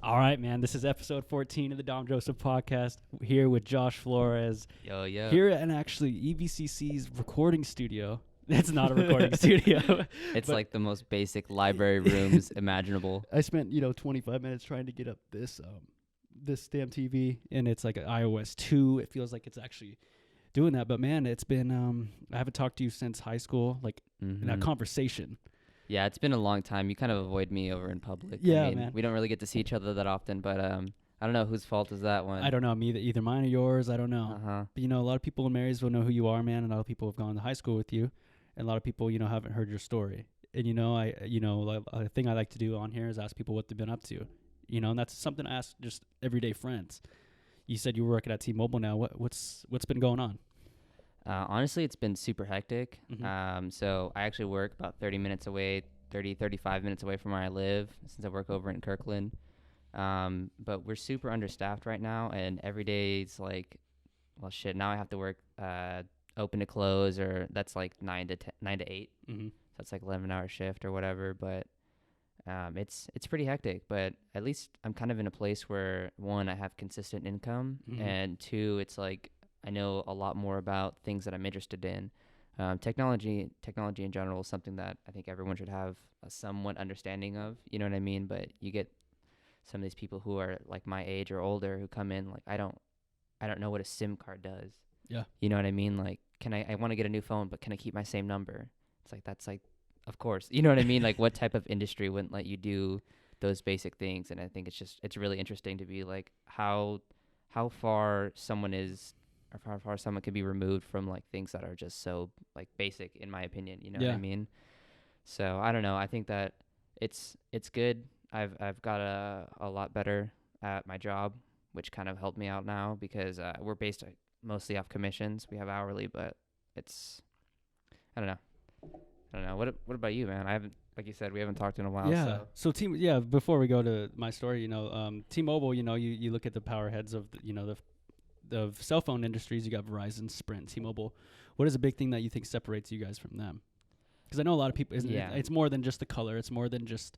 All right, man. This is episode 14 of the Dom Joseph podcast. Here with Josh Flores. Yo, yo. Here at actually EVCC's recording studio. It's not a recording studio. It's but like the most basic library rooms imaginable. I spent 25 minutes trying to get up this damn TV, and it's like an iOS 2. It feels like it's actually doing that. But man, it's been I haven't talked to you since high school, like in that conversation. Yeah, it's been a long time. You kind of avoid me over in public. Yeah, I mean, man. we don't really get to see each other that often, but I don't know whose fault is that one. I don't know, either mine or yours. I don't know. Uh-huh. But, a lot of people in Marysville know who you are, man, and a lot of people have gone to high school with you, and a lot of people, haven't heard your story. And, a thing I like to do on here is ask people what they've been up to, and that's something I ask just everyday friends. You said you were working at T-Mobile now. What's been going on? Honestly, it's been super hectic. Mm-hmm. So I actually work about 35 minutes away from where I live since I work over in Kirkland. But we're super understaffed right now, and every day it's like, well, shit, now I have to work open to close, or that's like 9 to 8. Mm-hmm. So it's like 11-hour shift or whatever, but it's pretty hectic. But at least I'm kind of in a place where, one, I have consistent income, and two, it's like I know a lot more about things that I'm interested in. Technology in general is something that I think everyone should have a somewhat understanding of, you know what I mean? But you get some of these people who are like my age or older who come in like, I don't know what a SIM card does. Yeah. You know what I mean? Like, I want to get a new phone, but can I keep my same number? It's like, that's like, of course, you know what I mean? Like, what type of industry wouldn't let you do those basic things? And I think it's really interesting to be like how far someone is, or how far someone could be removed from like things that are just so like basic, in my opinion. You know what I mean? So I don't know. I think that it's good. I've got a lot better at my job, which kind of helped me out now because we're based mostly off commissions. We have hourly, but I don't know. What about you, man? I haven't, like you said, we haven't talked in a while. Yeah. So before we go to my story, T-Mobile, you look at the power heads of the cell phone industries. You got Verizon, Sprint, T-Mobile. What is a big thing that you think separates you guys from them? Because I know a lot of people, it's more than just the color. It's more than just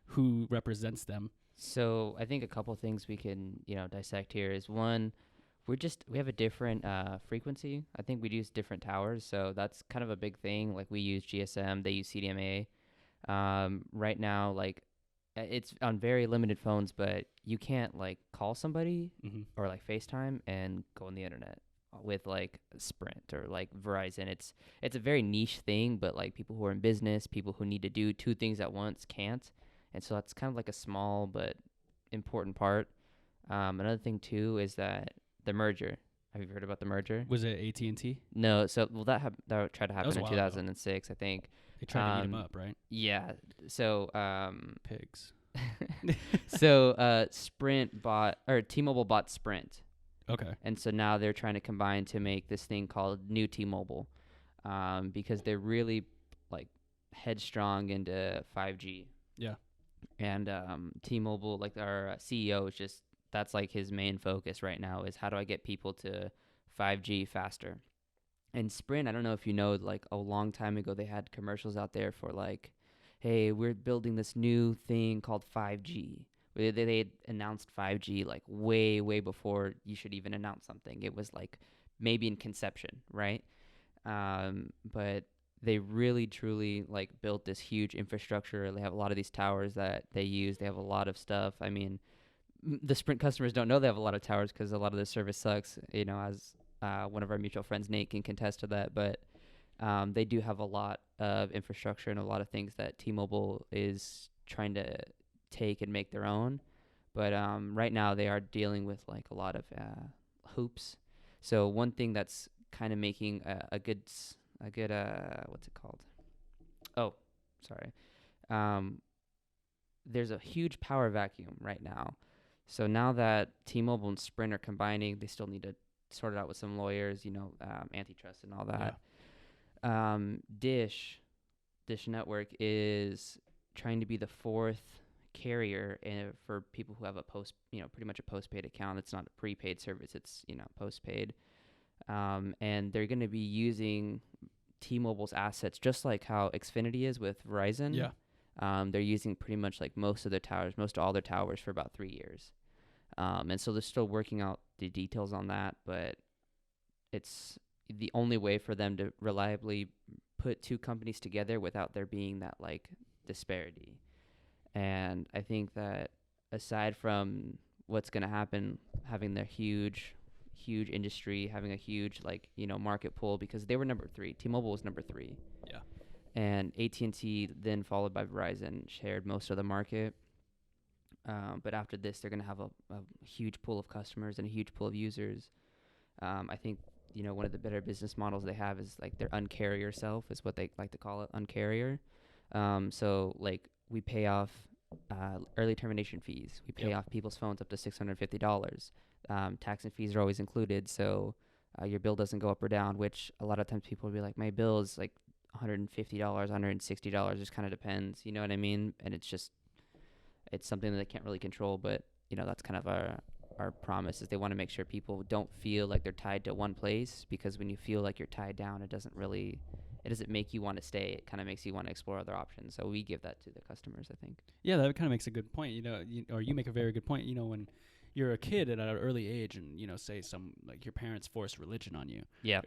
who represents them. So I think a couple things we can, dissect here is, one, we have a different frequency. I think we use different towers, so that's kind of a big thing. Like, we use GSM, they use CDMA. Right now, like, it's on very limited phones, but you can't like call somebody or like FaceTime and go on the internet with like Sprint or like Verizon. It's a very niche thing, but like people who are in business, people who need to do two things at once can't. And so that's kind of like a small but important part. Another thing too is that the merger. Have you heard about the merger? Was it AT&T? No. So, well, that tried to happen in 2006, I think. They tried to eat him up, right? Yeah. So, pigs. So, T-Mobile bought Sprint. Okay. And so now they're trying to combine to make this thing called New T-Mobile, because they're really like headstrong into 5G. Yeah. And T-Mobile, like our CEO, is that's like his main focus right now is how do I get people to 5G faster. And Sprint, I don't know if you know, like a long time ago, they had commercials out there for like, hey, we're building this new thing called 5G. They announced 5G like way, way before you should even announce something. It was like maybe in conception, right? But they really, truly like built this huge infrastructure. They have a lot of these towers that they use. They have a lot of stuff. I mean, the Sprint customers don't know they have a lot of towers because a lot of the service sucks, as one of our mutual friends, Nate, can contest to that. But they do have a lot of infrastructure and a lot of things that T-Mobile is trying to take and make their own. But right now they are dealing with like a lot of hoops. So one thing that's kind of making a good what's it called? Oh, sorry. There's a huge power vacuum right now. So now that T-Mobile and Sprint are combining, they still need to sort it out with some lawyers, antitrust and all that. Yeah. Dish Network is trying to be the fourth carrier for people who have pretty much a postpaid account. It's not a prepaid service. It's, postpaid. And they're going to be using T-Mobile's assets just like how Xfinity is with Verizon. Yeah. They're using pretty much like most of all their towers for about 3 years. And so they're still working out the details on that, but it's the only way for them to reliably put two companies together without there being that like disparity. And I think that aside from what's going to happen, having their huge industry, having a huge like market pool, because they were number 3. T-Mobile was number 3, Yeah. and AT&T then followed by Verizon shared most of the market. But after this, they're going to have a huge pool of customers and a huge pool of users. I think one of the better business models they have is like their uncarrier self is what they like to call it, uncarrier. So like we pay off early termination fees. We pay off people's phones up to $650. Tax and fees are always included, so your bill doesn't go up or down, which a lot of times people will be like, my bill is like $150, $160, just kind of depends, you know what I mean? And it's something that they can't really control, but that's kind of our promise is they want to make sure people don't feel like they're tied to one place, because when you feel like you're tied down, it doesn't make you want to stay. It kind of makes you want to explore other options. So we give that to the customers, I think. Yeah, that kind of makes a good point. Or you make a very good point. When you're a kid at an early age, and say some like your parents force religion on you. Yeah.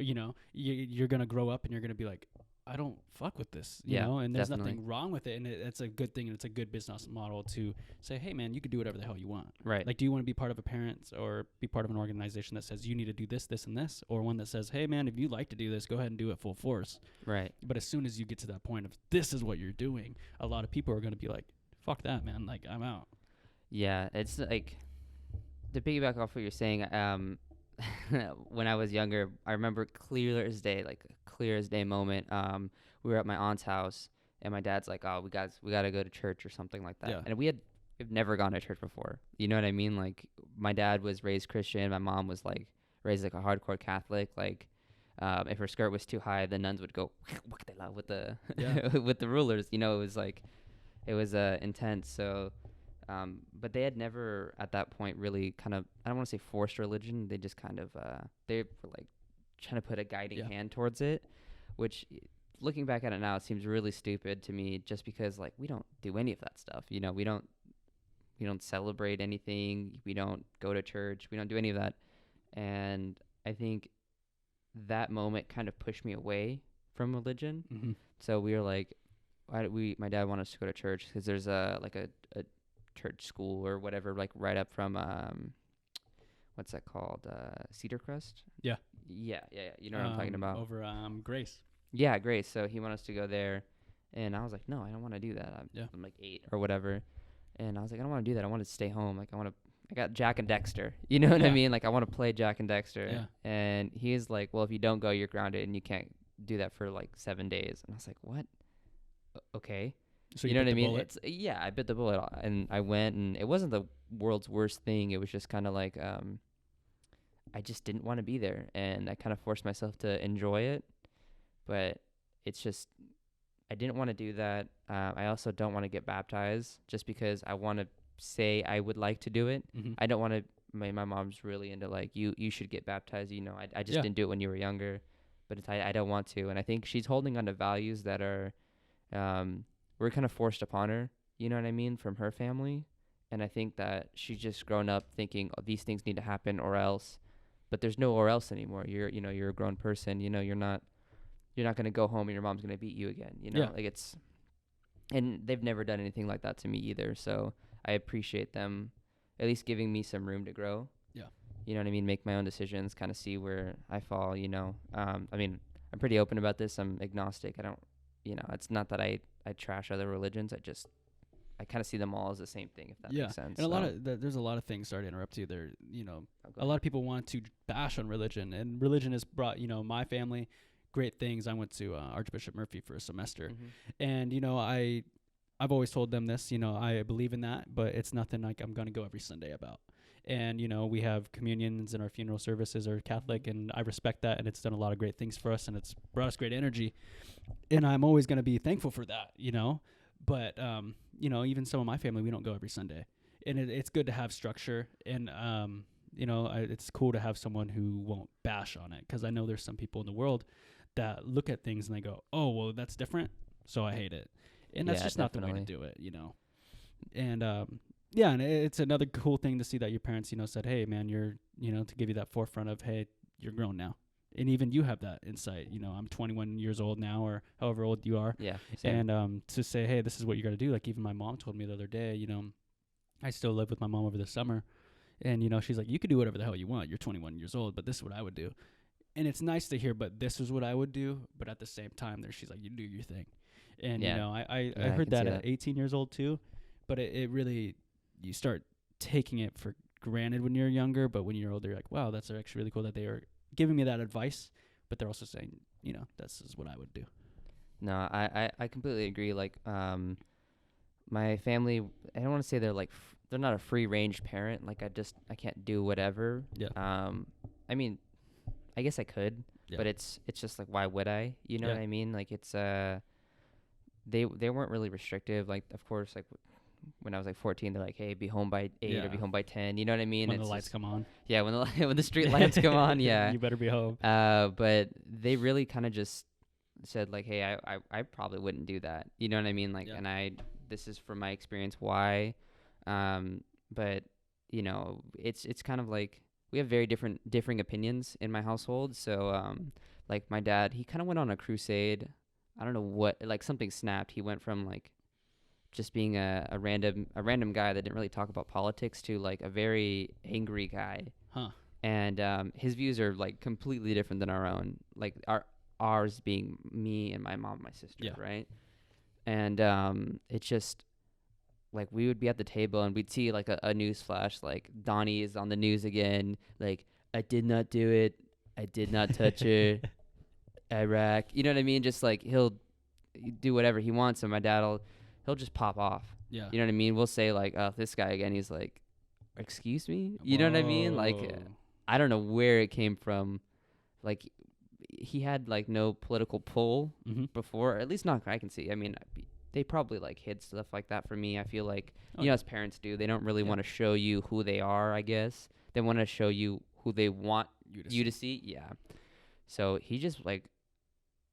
You're gonna grow up and you're gonna be like, I don't fuck with this, and there's definitely nothing wrong with it, and it's a good thing, and it's a good business model to say, hey man, you can do whatever the hell you want. Right. Like, do you want to be part of a parent or be part of an organization that says you need to do this, this, and this, or one that says, hey man, if you like to do this, go ahead and do it full force. Right. But as soon as you get to that point of this is what you're doing, a lot of people are going to be like, fuck that, man, like I'm out. Yeah, it's like to piggyback off what you're saying. When I was younger, I remember clear as day moment. We were at my aunt's house, and my dad's like, "Oh, we got to go to church or something like that." Yeah. And we've never gone to church before. You know what I mean? Like, my dad was raised Christian. My mom was like raised like a hardcore Catholic. Like, if her skirt was too high, the nuns would go with the with the rulers. It was intense. So. But they had never at that point really kind of, I don't want to say forced religion. They just kind of, they were like trying to put a guiding hand towards it, which looking back at it now, it seems really stupid to me, just because like we don't do any of that stuff. We don't celebrate anything. We don't go to church. We don't do any of that. And I think that moment kind of pushed me away from religion. Mm-hmm. So we were like, my dad wanted us to go to church because there's a church school or whatever, like right up from what's that called, Cedar Crest. Yeah You know what I'm talking about, over Grace. Yeah, Grace. So he wanted us to go there, and I was like, no, I don't want to do that. I'm like 8 or whatever, and I was like, I don't want to do that. I want to stay home. Like I got Jack and Dexter, you know what I mean? Like I want to play Jack and Dexter. And he's like, well, if you don't go, you're grounded and you can't do that for like 7 days. And I was like, what? Okay. So you know what I mean? Bullet? I bit the bullet, and I went, and it wasn't the world's worst thing. It was just kind of like, I just didn't want to be there, and I kind of forced myself to enjoy it, but it's just, I didn't want to do that. I also don't want to get baptized just because I want to say I would like to do it. Mm-hmm. I don't want to, my mom's really into like, you should get baptized. I just didn't do it when you were younger, but I don't want to. And I think she's holding on to values that are, were kind of forced upon her, you know what I mean, from her family. And I think that she's just grown up thinking, oh, these things need to happen or else. But there's no or else anymore. You're a grown person. You're not going to go home and your mom's going to beat you again. Like it's, and they've never done anything like that to me either. So I appreciate them at least giving me some room to grow. Yeah. You know what I mean? Make my own decisions, kind of see where I fall, I mean, I'm pretty open about this. I'm agnostic. I don't, it's not that I trash other religions. I kind of see them all as the same thing, if that makes sense. And there's a lot of things, sorry to interrupt you there, a lot of people want to bash on religion, and religion has brought, my family great things. I went to Archbishop Murphy for a semester, and, I've always told them this, I believe in that, but it's nothing like I'm going to go every Sunday about. And, we have communions and our funeral services are Catholic, and I respect that, and it's done a lot of great things for us, and it's brought us great energy. And I'm always going to be thankful for that, But, even some of my family, we don't go every Sunday. And it's good to have structure. And, it's cool to have someone who won't bash on it. Because I know there's some people in the world that look at things and they go, oh, well, that's different, so I hate it. And that's Yeah, just not the way to definitely. do it, And yeah, and it's another cool thing to see that your parents, said, "Hey, man, you're, to give you that forefront of, hey, you're grown now." And even you have that insight. I'm 21 years old now, or however old you are, Yeah, same. and to say, "Hey, this is what you got to do." Like even my mom told me the other day, I still live with my mom over the summer, and she's like, "You could do whatever the hell you want. You're 21 years old, but this is what I would do." And it's nice to hear, but this is what I would do. But at the same time, she's like, "You do your thing." And Yeah, I yeah, I heard can see that at that. 18 years old too, but it really, you start taking it for granted when you're younger, but when you're older, you're like, wow, that's actually really cool that they are giving me that advice, but they're also saying, this is what I would do. No, I completely agree. Like, my family, I don't want to say they're like they're not a free range parent. Like I can't do whatever. Yeah. I mean, I guess I could, Yeah. but it's just like, why would I? You know Yeah. what I mean? Like it's they weren't really restrictive. Like of course, like when I was like 14, they're like, hey, be home by 8 or be Yeah. home by 10. You know what I mean? When the It's lights just, come on. yeah, when the when the street lights come on, yeah. You better be home. But they really kind of just said like, hey, I probably wouldn't do that. You know what I mean? Like, Yeah. and this is from my experience why, but it's kind of like we have very differing opinions in my household. So like my dad, he kind of went on a crusade. I don't know what, like something snapped. He went from like just being a random guy that didn't really talk about politics to like a very angry guy. Huh. And his views are like completely different than our own. Like ours being me and my mom and my sister, Yeah. right? And it's just like we would be at the table and we'd see like a news flash, like Donnie is on the news again. Like, I did not do it. I did not touch her. Iraq. You know what I mean? Just like he'll do whatever he wants, and my he'll just pop off. Yeah. You know what I mean? We'll say like, "Oh, this guy again." He's like, "Excuse me." You know what I mean? Like, Whoa. I don't know where it came from. Like, he had like no political pull Mm-hmm. before, at least not I can see. I mean, they probably like hid stuff like that from me. I feel like Oh, yeah. as parents do, they don't really Yeah. want to show you who they are. I guess they want to show you who they want you to see. Yeah. So he just like,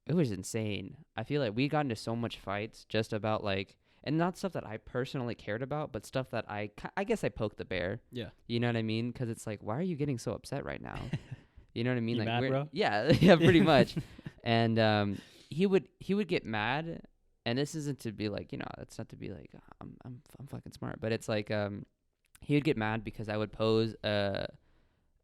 it was insane. I feel like we got into so much fights just about like, and not stuff that I personally cared about, but stuff that I guess I poked the bear. Yeah. You know what I mean? Because it's like, why are you getting so upset right now? You know what I mean? You Like, mad, bro? Yeah, yeah, pretty much. And he would get mad, and this isn't to be like, it's not to be like, I'm fucking smart, but it's like he would get mad because I would pose a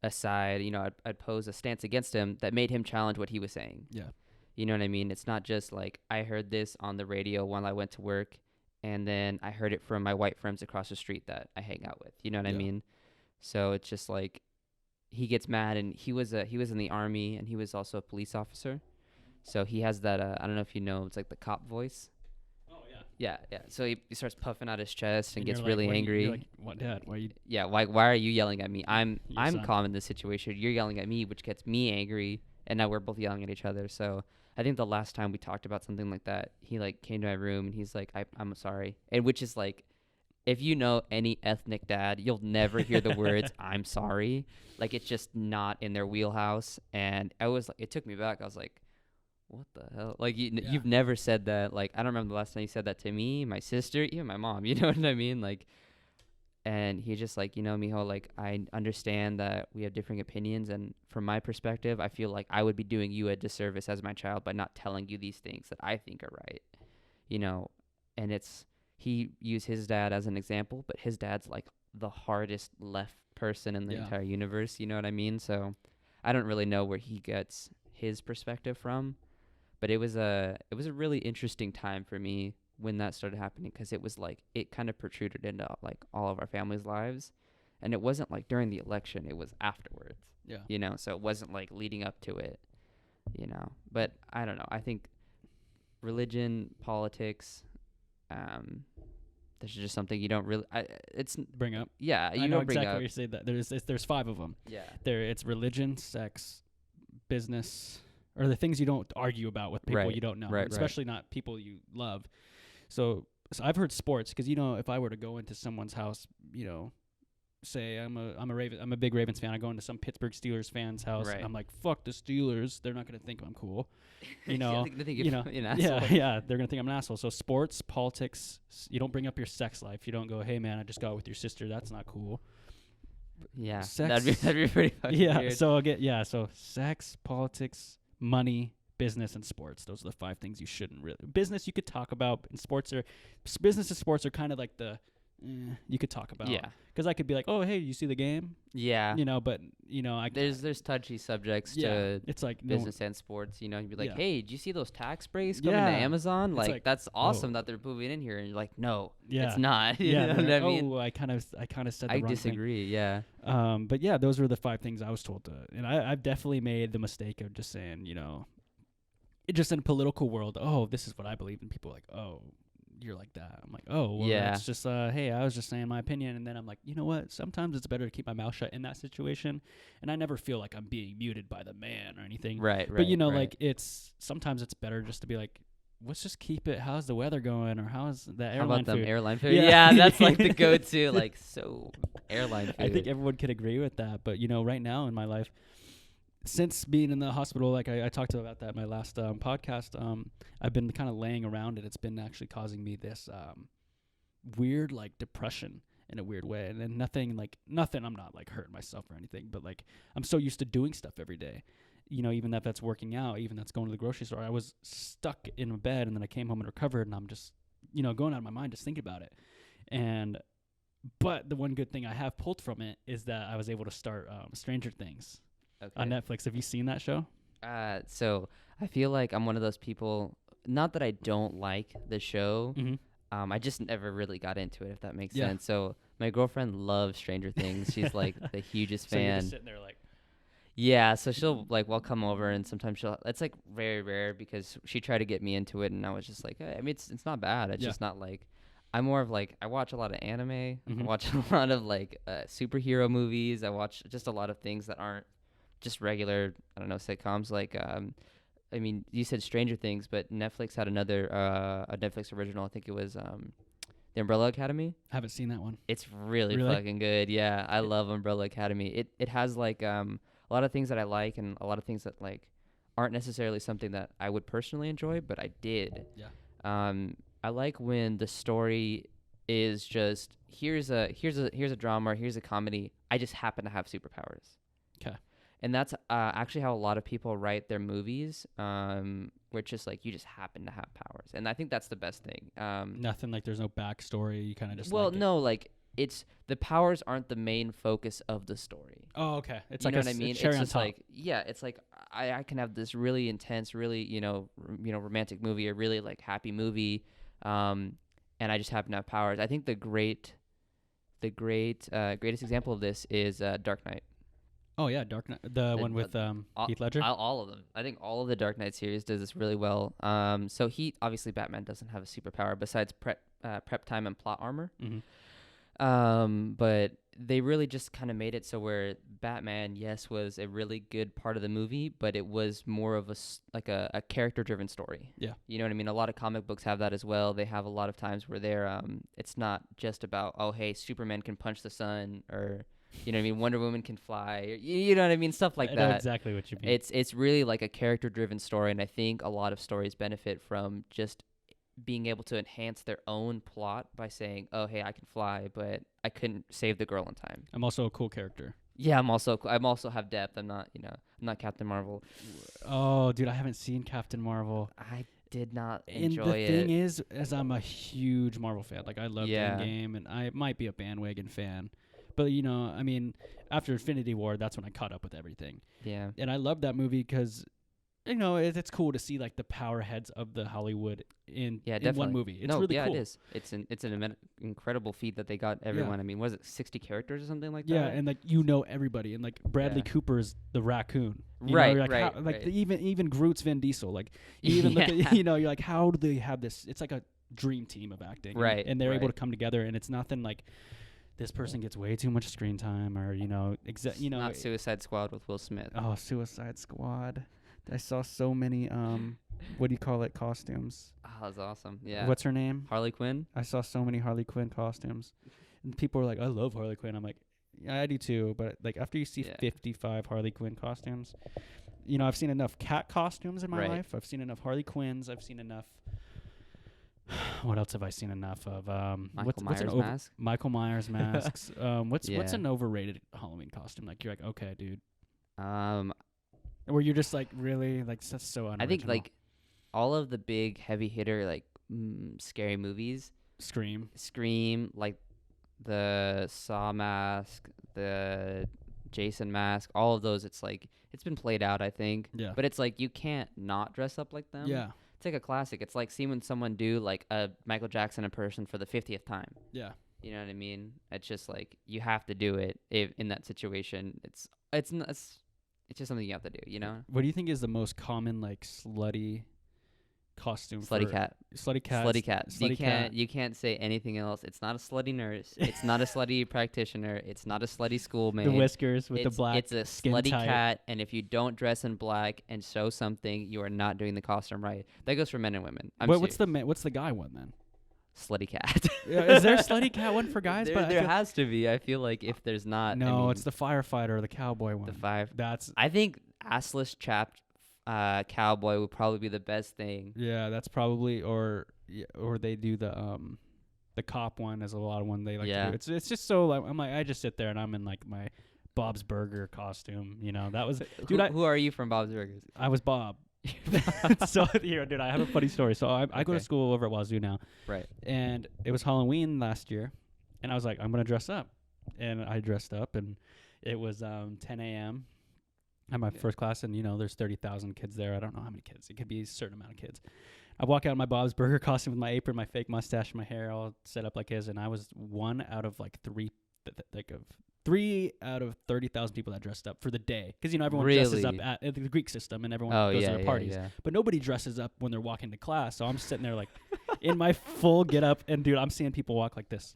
side, I'd pose a stance against him that made him challenge what he was saying. Yeah. You know what I mean? It's not just like I heard this on the radio while I went to work, and then I heard it from my white friends across the street that I hang out with. You know what I Yeah. mean? So it's just like he gets mad, and he was in the army, and he was also a police officer. So he has that I don't know if you know, it's like the cop voice. Oh yeah. Yeah, yeah. So he starts puffing out his chest and gets you're like, really what are you- angry. You're like, what, Dad? Why are you? Yeah, why are you yelling at me? I'm son. calm in this situation. You're yelling at me, which gets me angry, and now we're both yelling at each other. So I think the last time we talked about something like that, he like came to my room and he's like, I'm sorry. And which is like, if you know any ethnic dad, you'll never hear the words I'm sorry. Like, it's just not in their wheelhouse. And it took me back. I was like, what the hell? Like, you've never said that. Like, I don't remember the last time you said that to me, my sister, even my mom. You know what I mean? Like, and he just like, mijo, like, I understand that we have differing opinions. And from my perspective, I feel like I would be doing you a disservice as my child by not telling you these things that I think are right. And he used his dad as an example, but his dad's like the hardest left person in the entire universe. You know what I mean? So I don't really know where he gets his perspective from, but it was a really interesting time for me when that started happening, because it was like it kind of protruded into like all of our family's lives, and it wasn't like during the election, it was afterwards. Yeah. So it wasn't like leading up to it, but I don't know, I think religion, politics, this is just something you don't really it's Bring up. yeah, you I know don't bring exactly up. what you say. That there's 5 of them. Yeah. It's religion, sex, business, or the things you don't argue about with people Right, you don't know, right. especially not people you love. So I've heard sports, because if I were to go into someone's house, say I'm a big Ravens fan. I go into some Pittsburgh Steelers fan's house and Right. I'm like, fuck the Steelers. They're not gonna think I'm cool. You Yeah, know, they think you know, you're an yeah, asshole. yeah. They're gonna think I'm an asshole. So sports, politics. You don't bring up your sex life. You don't go, hey man, I just got with your sister. That's not cool. Yeah, Sex. that'd be pretty fucking Yeah. weird. So again, yeah. So sex, politics, money, business, and sports. Those are the 5 things you shouldn't really. Business you could talk about, and business and sports are kind of like the you could talk about. Yeah, Because I could be like, oh hey, you see the game? yeah. But I There's touchy subjects yeah. to It's like business and sports. You'd be like, Yeah. hey, did you see those tax breaks coming to Yeah. Amazon? It's Like, like, that's awesome oh. that they're moving in here. And you're like, no, Yeah. it's not. You Yeah. know what they're I like, mean? oh, I kind of said the I wrong disagree. Yeah. thing. But yeah, those were the 5 things I was told to, and I've definitely made the mistake of just saying, it just in a political world, oh, this is what I believe, and people are like, oh, you're like that. I'm like, oh, well, Yeah. it's just, hey, I was just saying my opinion, and then I'm like, you know what? Sometimes it's better to keep my mouth shut in that situation, and I never feel like I'm being muted by the man or anything. Right. But right. like sometimes it's better just to be like, let's just keep it. How's the weather going, or how's the How airline about them food? airline food? Yeah. Yeah, that's like the go-to. Like, so airline food. I think everyone could agree with that. But right now in my life, since being in the hospital, like I talked about that in my last podcast, I've been kind of laying around it. It's been actually causing me this weird like depression in a weird way. And then nothing. I'm not like hurting myself or anything, but like I'm so used to doing stuff every day. Even if that's working out, even that's going to the grocery store. I was stuck in a bed, and then I came home and recovered, and I'm just going out of my mind just thinking about it. But the one good thing I have pulled from it is that I was able to start Stranger Things on Netflix. Have you seen that show? So I feel like I'm one of those people. Not that I don't like the show. Mm-hmm. I just never really got into it, if that makes Yeah. sense. So my girlfriend loves Stranger Things. She's like the hugest So you're fan. just sitting there like, Yeah, so we'll come over, and sometimes it's like very rare because she tried to get me into it, and I was just like, hey, I mean, it's not bad. It's Yeah. just not like, I'm more of like, I watch a lot of anime. Mhm. I watch a lot of like superhero movies. I watch just a lot of things that aren't just regular, I don't know, sitcoms. Like, I mean, you said Stranger Things, but Netflix had another, a Netflix original. I think it was The Umbrella Academy. haven't seen that one. It's really fucking good. Yeah, I love Umbrella Academy. It has like a lot of things that I like, and a lot of things that like aren't necessarily something that I would personally enjoy, but I did. Yeah. I like when the story is just here's a drama, or here's a comedy. I just happen to have superpowers. 'Kay. And that's actually how a lot of people write their movies. Where it's just like you just happen to have powers, and I think that's the best thing. Nothing like there's no backstory. You kind of just Well, like it. no, like it's the powers aren't the main focus of the story. Oh, okay. It's You like know a what I mean? cherry It's on just top. like it's like I can have this really intense, really romantic movie, or really like happy movie, and I just happen to have powers. I think the greatest example of this is Dark Knight. Oh yeah, Dark Knight, the one with Heath Ledger. All of them. I think all of the Dark Knight series does this really well. So obviously Batman doesn't have a superpower besides prep time and plot armor. Mm-hmm. But they really just kind of made it so where Batman, yes, was a really good part of the movie, but it was more of a character-driven story. Yeah. You know what I mean? A lot of comic books have that as well. They have a lot of times where they're it's not just about, oh, hey, Superman can punch the sun, or you know what I mean, Wonder Woman can fly, or, you know what I mean, stuff like I know that. exactly what you mean. It's really like a character-driven story, and I think a lot of stories benefit from just being able to enhance their own plot by saying, oh, hey, I can fly, but I couldn't save the girl in time. I'm also a cool character. Yeah, I'm also have depth. I'm not Captain Marvel. Oh, dude, I haven't seen Captain Marvel. I did not And enjoy the thing it. is I'm a huge Marvel fan. Like I love Yeah. Endgame, and I might be a bandwagon fan. But I mean, after Infinity War, that's when I caught up with everything. Yeah. And I love that movie because it's cool to see like the power heads of the Hollywood in one movie. It's really cool. It is. It's an incredible feat that they got everyone. Yeah. I mean, was it 60 characters or something like Yeah, that? and like everybody, and like Bradley Yeah. Cooper's the raccoon. Right, You're like, right, how, like right. even Groot's Vin Diesel. Like you even look Yeah. at you're like, how do they have this? It's like a dream team of acting, Right, And they're able right. to come together, and it's nothing like this person gets way too much screen time, or Not Suicide Squad with Will Smith. Oh, Suicide Squad. I saw so many what do you call it, costumes. Oh, that's awesome. Yeah. What's her name? Harley Quinn? I saw so many Harley Quinn costumes. And people were like, I love Harley Quinn. I'm like, Yeah, I do too. But like after you see Yeah. 55 Harley Quinn costumes, you know, I've seen enough cat costumes in my Right. life. I've seen enough Harley Quinns. I've seen enough. What else have I seen enough of? Michael What's an Myers over mask. Michael Myers masks? What's Yeah. an overrated Halloween costume? Like you're like, okay, dude. Um, Or you're just like, really? Like that's so I think unoriginal. like all of the big heavy hitter like scary movies, Scream. Scream, like the Saw mask, the Jason mask, all of those. It's like it's been played out, I think. Yeah. But it's like you can't not dress up like them. Yeah. It's like a classic. It's like seeing someone do like a Michael Jackson impression for the 50th time. Yeah. You know what I mean? It's just like you have to do it if in that situation. It's just something you have to do. You know? What do you think is the most common like slutty costume? Slutty for cat. Slutty cat. Slutty cat. Slutty cat. You can't say anything else. It's not a slutty nurse. It's not a slutty practitioner. It's not a slutty schoolmate. The whiskers with the black. It's a skin slutty tight. cat, and if you don't dress in black and show something, you are not doing the costume right. That goes for men and women. What's the guy one then? slutty cat? Is there a slutty cat one for guys? There has to be. I feel like if there's not, No, I mean, it's the firefighter or the cowboy one. the five. That's I think assless chapped cowboy would probably be the best thing. yeah. That's probably or they do the cop one as a lot of one they like Yeah. to do. It's just so like, I'm like I just sit there and I'm in like my Bob's Burger costume. You know that was dude. Who are you from Bob's Burgers? I was Bob. So here, dude, I have a funny story. So I go to Okay. school over at Wazoo now, Right. and it was Halloween last year, and I was like, I'm gonna dress up, and I dressed up, and it was 10 a.m. I'm my Yeah. first class, and you know, there's 30,000 kids there. I don't know how many kids. It could be a certain amount of kids. I walk out in my Bob's Burger costume with my apron, my fake mustache, my hair all set up like his, and I was one out of like three out of 30,000 people that dressed up for the day. Because, you know, everyone dresses up Really? at the Greek system and everyone Oh goes yeah, to their parties. yeah. But nobody dresses up when they're walking to class. So I'm sitting there like in my full get up. And, dude, I'm seeing people walk like this.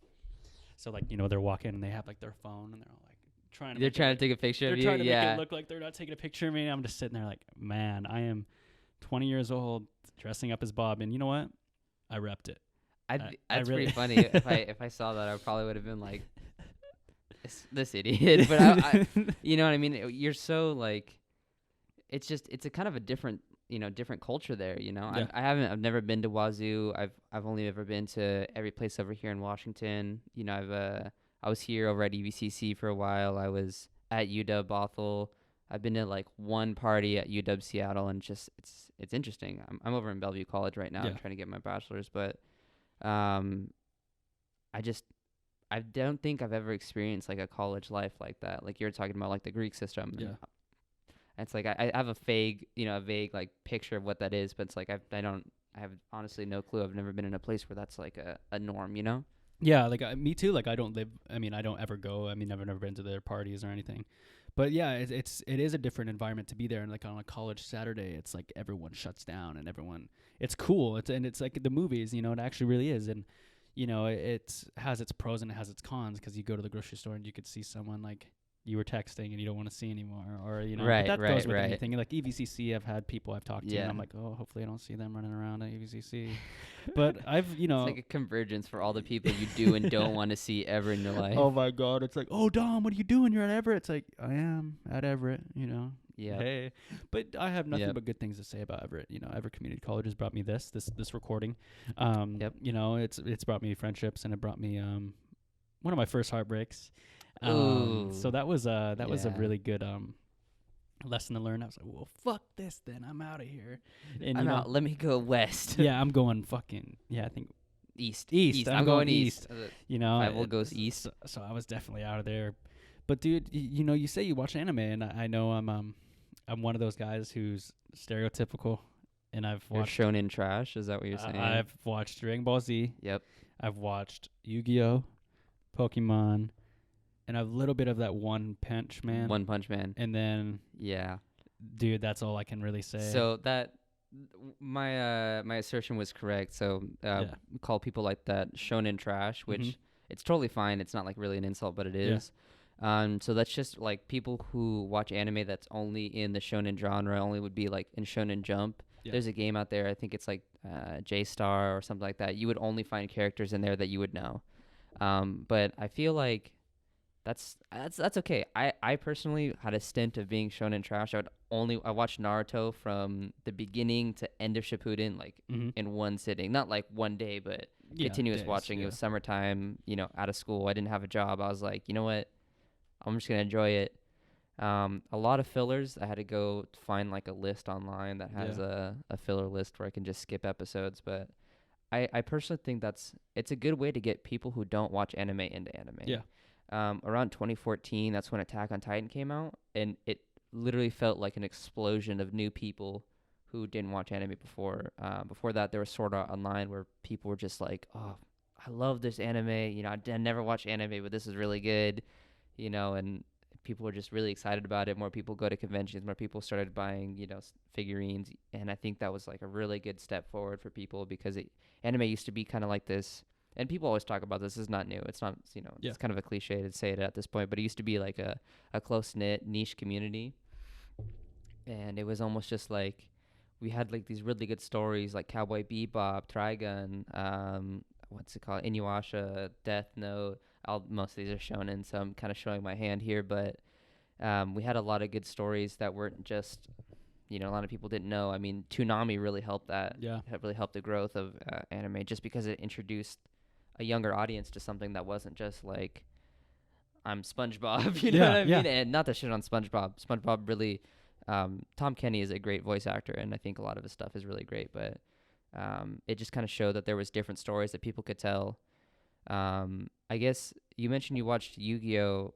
So, like, you know, they're walking and they have like their phone and they're all like trying to They're make it trying look- to take a picture they're of you. trying to make Yeah. it look like they're not taking a picture of me. I'm just sitting there like, man, I am 20 years old dressing up as Bob. And you know what? I repped it. That's really- pretty funny. If I saw that, I probably would have been like, this idiot. But I you know what I mean? You're so like, it's a kind of a different culture there. You know, Yeah. I've never been to Wazoo. I've only ever been to every place over here in Washington. You know, I was here over at EVCC for a while. I was at UW Bothell. I've been to like one party at UW Seattle, and just it's interesting. I'm over in Bellevue College right now. Yeah. I'm trying to get my bachelor's, but I don't think I've ever experienced like a college life like that. Like you're talking about like the Greek system. Yeah. And it's like I have a vague like picture of what that is, but it's like I have honestly no clue. I've never been in a place where that's like a norm, you know? Yeah, like me too. Like I don't ever go. I mean, I've never been to their parties or anything. But yeah, it is a different environment to be there. And like on a college Saturday, it's like everyone shuts down and it's cool. It's like the movies, you know, it actually really is. And you know, it has its pros and it has its cons because you go to the grocery store and you could see someone like you were texting and you don't want to see anymore, or you know, Right, but that goes with right. anything. Like EVCC, I've had people I've talked to, and Yeah. I'm like, oh, hopefully I don't see them running around at EVCC. But I've, you know, It's like a convergence for all the people you do and don't want to see ever in your life. oh my God, it's like, oh Dom, what are you doing? You're at Everett. It's like I am at Everett, you know. Yeah. Hey, but I have nothing Yep. but good things to say about Everett. You know, Everett Community College has brought me this recording. Yep. You know, it's brought me friendships and it brought me one of my first heartbreaks. Ooh. So that was a Yeah. really good lesson to learn. I was like, well, fuck this, then I'm out of here. And I'm you know, out. Let me go west. yeah, I'm going fucking I think East. East. I'm going east. Uh, you know, Fievel it- goes east. So I was definitely out of there. But dude, you know, you say you watch anime, and I know I'm one of those guys who's stereotypical, and I've You're watched shown in trash. Is that what you're saying? I've watched Dragon Ball Z. Yep. I've watched Yu-Gi-Oh, Pokemon, and a little bit of that One Punch Man. One Punch Man. And then, Yeah. dude, that's all I can really say. So that my assertion was correct. So Yeah. we call people like that shonen trash, which Mhm. it's totally fine. It's not like really an insult, but it Yeah. is. So that's just like people who watch anime that's only in the shonen genre, only would be like in Shonen Jump. Yeah. There's a game out there, I think it's like J-Star or something like that. You would only find characters in there that you would know. But I feel like That's okay. I personally had a stint of being shonen trash. I watched Naruto from the beginning to end of Shippuden like Mm-hmm. in one sitting, not like one day, but Yeah, continuous days. watching. It Yeah. was summertime, out of school. I didn't have a job. I was like, you know what? I'm just gonna enjoy it. A lot of fillers. I had to go find like a list online that has a filler list where I can just skip episodes. But I personally think it's a good way to get people who don't watch anime into anime. Yeah. Around 2014, that's when Attack on Titan came out, and it literally felt like an explosion of new people who didn't watch anime before. Before that, there was Sword Art Online where people were just like, "Oh, I love this anime. I never watched anime, but this is really good." And people were just really excited about it. More people go to conventions. More people started buying, figurines, and I think that was like a really good step forward for people because anime used to be kind of like this. And people always talk about this. This is not new. It's not, Yeah. it's kind of a cliche to say it at this point, but it used to be like a close-knit niche community. And it was almost just like we had like these really good stories like Cowboy Bebop, Trigun, what's it called? Inuyasha, Death Note. Most of these are shonen, so I'm kind of showing my hand here, but we had a lot of good stories that weren't just, a lot of people didn't know. I mean, Toonami really helped that. Yeah. It really helped the growth of anime just because it introduced a younger audience to something that wasn't just like I'm SpongeBob, you know what I mean? And not to shit on SpongeBob. SpongeBob really, Tom Kenny is a great voice actor, and I think a lot of his stuff is really great. But it just kind of showed that there was different stories that people could tell. I guess you mentioned you watched Yu-Gi-Oh.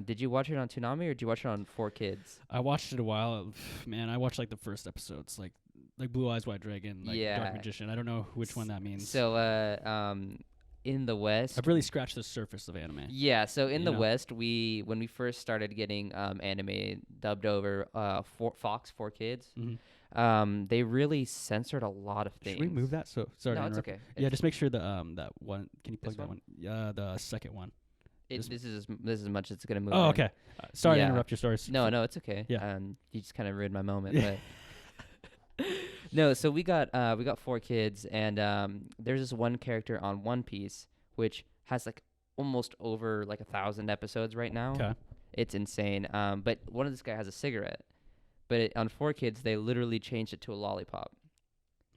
Did you watch it on Toonami or did you watch it on 4Kids? I watched it a while. Man, I watched like the first episodes, like Blue Eyes White Dragon, like Dark Magician. I don't know which one that means. So, in the West, I've really scratched the surface of anime. Yeah, so in the West, when we first started getting anime dubbed over Fox 4Kids, they really censored a lot of things. Should we move that? So sorry. No, it's okay. Yeah, just make sure that one. Can you plug that one? Yeah, the second one. This is as much as it's gonna move. Oh, okay. Sorry to interrupt your stories. No, it's okay. Yeah. You just kind of ruined my moment, but. No, so we got 4Kids, and there's this one character on One Piece which has like almost over like 1,000 episodes right now. Okay. It's insane. But one of this guy has a cigarette, but on 4Kids they literally changed it to a lollipop.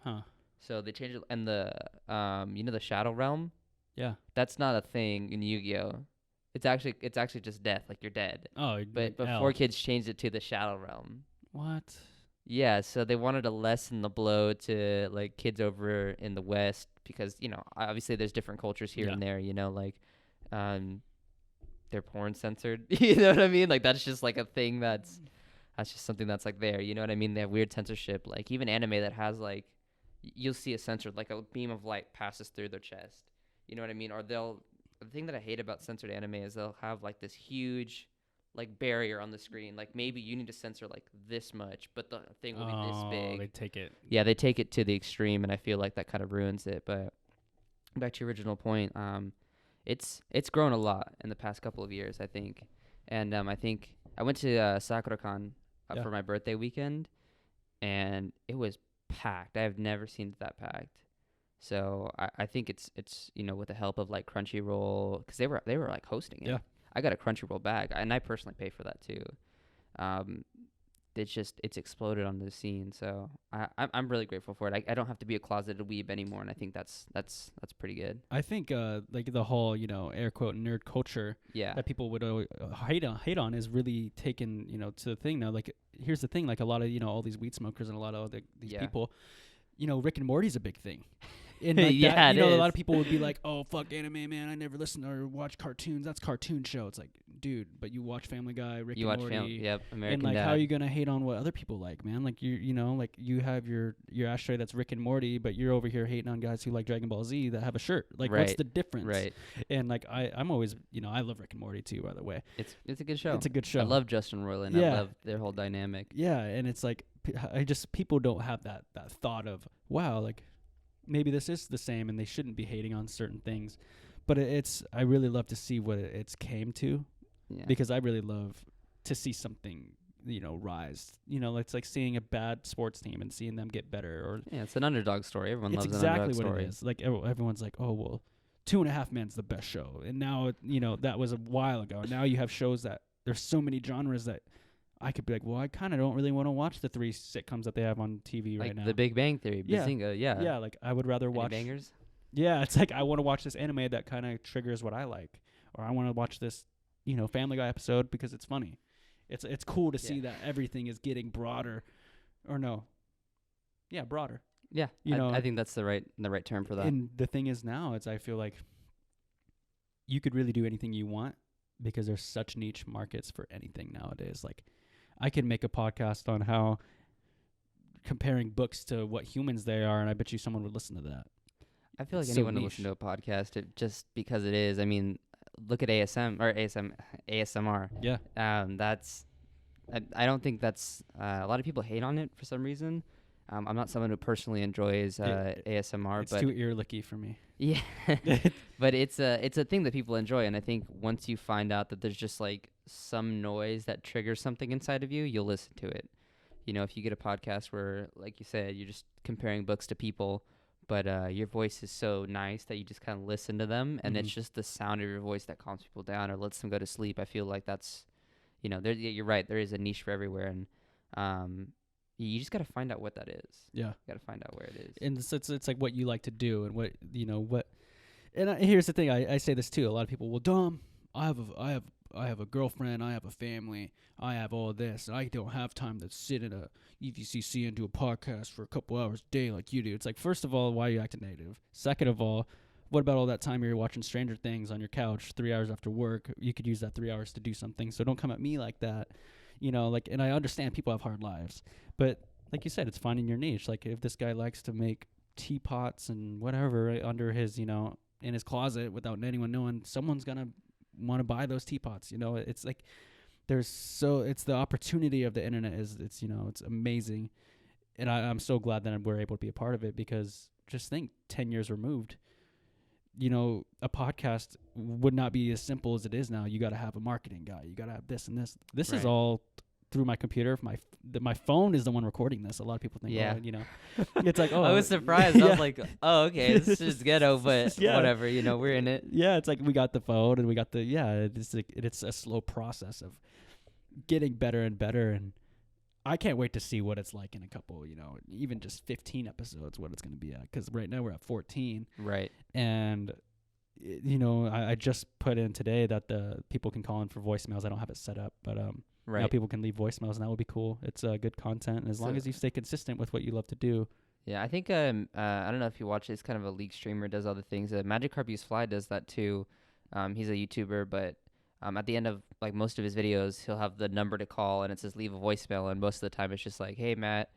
Huh. So they changed it, and the the Shadow Realm. Yeah. That's not a thing in Yu-Gi-Oh. It's actually just death, like you're dead. Oh, but 4Kids changed it to the Shadow Realm. What? Yeah, so they wanted to lessen the blow to like kids over in the West because obviously there's different cultures here and there. Like they're porn censored. You know what I mean? Like that's just like a thing that's just something that's like there. You know what I mean? They have weird censorship. Like even anime that has like you'll see a censored like a beam of light passes through their chest. You know what I mean? Or the thing that I hate about censored anime is they'll have like this huge like barrier on the screen. Like maybe you need to censor like this much, but the thing will be this big. They take it. Yeah, they take it to the extreme, and I feel like that kind of ruins it. But back to your original point, it's grown a lot in the past couple of years, I think. And I think I went to SakuraCon for my birthday weekend, and it was packed. I have never seen it that packed. So I think it's with the help of like Crunchyroll, because they were like hosting it. Yeah. I got a Crunchyroll bag, and I personally pay for that too. It's exploded onto the scene, so I'm really grateful for it. I don't have to be a closeted weeb anymore, and I think that's pretty good. I think like the whole air quote nerd culture that people would hate on is really taken to the thing now. Like here's the thing, like a lot of all these weed smokers and a lot of these people, Rick and Morty's a big thing. And like that, a lot of people would be like, "Oh, fuck anime, man! I never listen or watch cartoons. That's cartoon show." It's like, dude, but you watch Family Guy, Rick and Morty, American and like, Dad. how are you gonna hate on what other people like, man? Like like you have your ashtray that's Rick and Morty, but you're over here hating on guys who like Dragon Ball Z that have a shirt. Like, what's the difference? Right. And like, I'm always, I love Rick and Morty too. By the way, it's a good show. It's a good show. I love Justin Roiland. I love their whole dynamic. Yeah, and it's like, people don't have that thought of, wow, like, maybe this is the same and they shouldn't be hating on certain things. But I really love to see what it's came to, because I really love to see something, rise. It's like seeing a bad sports team and seeing them get better. Or it's an underdog story. Everyone loves an underdog story. It's exactly what it is. Like everyone's like, oh, well, 2.5 Men's the best show, and now that was a while ago. Now you have shows that there's so many genres that I could be like, well, I kind of don't really want to watch the 3 sitcoms that they have on TV like right now. The Big Bang Theory, Yeah. Bazinga, yeah. Yeah, like I would rather Any watch. bangers? Yeah, it's like I want to watch this anime that kind of triggers what I like, or I want to watch this, Family Guy episode because it's funny. It's cool to see that everything is getting broader, or no, yeah, broader. Yeah, I think that's the right term for that. And the thing is now, I feel like you could really do anything you want because there's such niche markets for anything nowadays. Like, I could make a podcast on how comparing books to what humans they are, and I bet you someone would listen to that. I feel like It's anyone so would listen to a podcast just because it is. I mean, look at ASMR. Yeah. That's I don't think that's a lot of people hate on it for some reason. I'm not someone who personally enjoys ASMR, It's but too ear licky for me. yeah, but it's a thing that people enjoy, and I think once you find out that there's just like some noise that triggers something inside of you, you'll listen to it. If you get a podcast where, like you said, you're just comparing books to people, but your voice is so nice that you just kind of listen to them, and it's just the sound of your voice that calms people down or lets them go to sleep. I feel like that's, you're right. There is a niche for everywhere, and you just got to find out what that is. Yeah. You got to find out where it is. And it's like what you like to do and what. And here's the thing. I say this too. A lot of people, well, Dom, I have a girlfriend. I have a family. I have all this. And I don't have time to sit in a EVCC and do a podcast for a couple hours a day like you do. It's like, first of all, why are you acting negative? Second of all, what about all that time you're watching Stranger Things on your couch 3 hours after work? You could use that 3 hours to do something. So don't come at me like that. And I understand people have hard lives. But like you said, it's finding your niche. Like if this guy likes to make teapots and whatever under his, in his closet without anyone knowing, someone's going to want to buy those teapots. It's like it's the opportunity of the internet it's amazing. And I'm so glad that we're able to be a part of it, because just think 10 years removed, a podcast would not be as simple as it is now. You got to have a marketing guy. You got to have this and this. This is all through my computer. My phone is the one recording this. A lot of people think, it's like, I was surprised. I was like, oh, okay, this is ghetto, but whatever, we're in it. Yeah, it's like we got the phone and we got it's a slow process of getting better and better, and I can't wait to see what it's like in a couple, even just 15 episodes, what it's going to be at, because right now we're at 14. Right. And I just put in today that the people can call in for voicemails. I don't have it set up, but now people can leave voicemails, and that will be cool. It's good content, and as long as you stay consistent with what you love to do. Yeah, I think I don't know if you watch it. It's kind of a league streamer, does other things. Magikarp's Fly does that too. He's a YouTuber, but at the end of like most of his videos, he'll have the number to call, and it says leave a voicemail, and most of the time it's just like, hey Matt,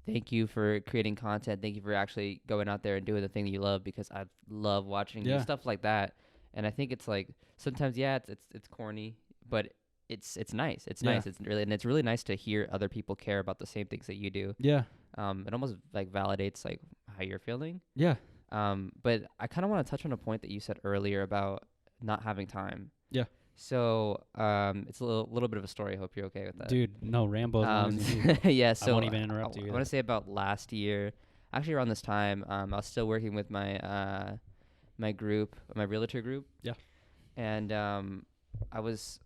thank you for creating content. Thank you for actually going out there and doing the thing that you love, because I love watching you, stuff like that. And I think it's like sometimes it's corny, but it's nice. It's nice. It's really nice to hear other people care about the same things that you do. Yeah. It almost like validates like how you're feeling. Yeah. But I kind of want to touch on a point that you said earlier about not having time. Yeah. So it's a little bit of a story. I hope you're okay with that. Dude, no, Rambo. Yeah, so I won't even interrupt you. I want to say about last year, actually around this time, I was still working with my my realtor group. Yeah. And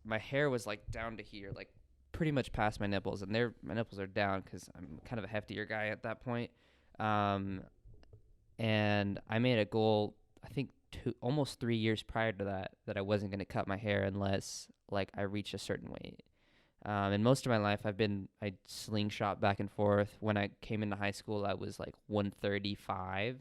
my hair was like down to here, like pretty much past my nipples, and my nipples are down because I'm kind of a heftier guy at that point. And I made a goal, I think almost 3 years prior to that I wasn't going to cut my hair unless like I reached a certain weight. And most of my life I slingshot back and forth. When I came into high school, I was like 135.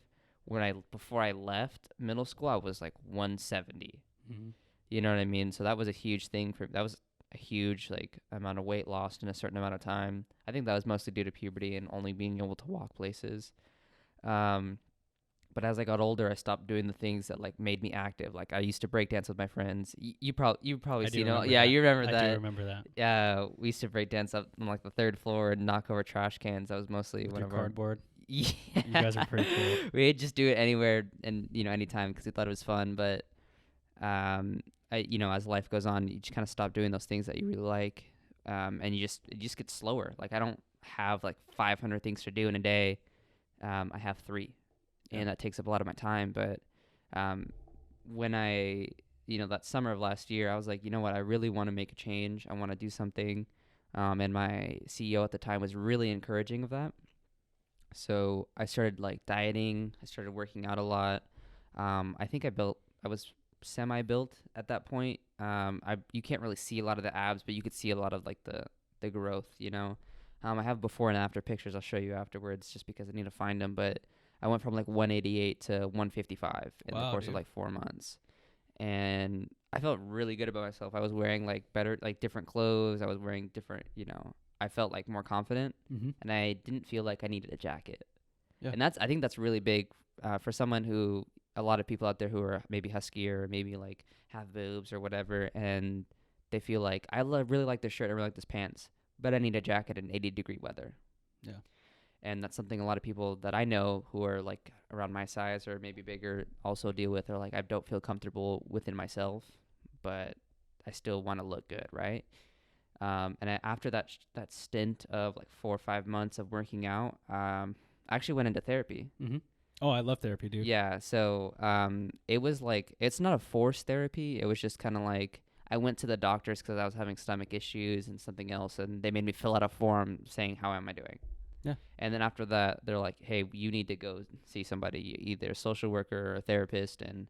Before I left middle school, I was like 170. Mm-hmm. You know what I mean? So that was a huge thing that was a huge like amount of weight lost in a certain amount of time. I think that was mostly due to puberty and only being able to walk places. But as I got older, I stopped doing the things that like made me active. Like I used to break dance with my friends. You probably seen it. Yeah, you remember that. I do remember that. Yeah, we used to break dance up on like the third floor and knock over trash cans. That was mostly with one of cardboard. Yeah, you guys are pretty cool. We'd just do it anywhere and anytime because we thought it was fun. But as life goes on, you just kind of stop doing those things that you really like, and it just gets slower. Like I don't have like 500 things to do in a day. I have 3. And that takes up a lot of my time. But when I, that summer of last year, I was like, you know what, I really want to make a change. I want to do something. And my CEO at the time was really encouraging of that. So I started like dieting. I started working out a lot. I think I was semi built at that point. You can't really see a lot of the abs, but you could see a lot of like the growth, I have before and after pictures I'll show you afterwards just because I need to find them. But I went from like 188 to 155 in the Wow, course of dude. like 4 months. And I felt really good about myself. I was wearing like better, like different clothes. I was wearing different, I felt like more confident, Mm-hmm. and I didn't feel like I needed a jacket. Yeah. And I think that's really big for someone who, a lot of people out there who are maybe husky or maybe like have boobs or whatever, and they feel like really like this shirt, I really like this pants, but I need a jacket in 80-degree weather. Yeah. And that's something a lot of people that I know who are like around my size or maybe bigger also deal with. They're like, I don't feel comfortable within myself, but I still want to look good, right? After that stint of like 4 or 5 months of working out, I actually went into therapy. Mm-hmm. Oh, I love therapy, dude. Yeah, so it was like, it's not a forced therapy. It was just kind of like I went to the doctors because I was having stomach issues and something else, and they made me fill out a form saying how am I doing. Yeah. And then after that, they're like, hey, you need to go see somebody, either a social worker or a therapist. And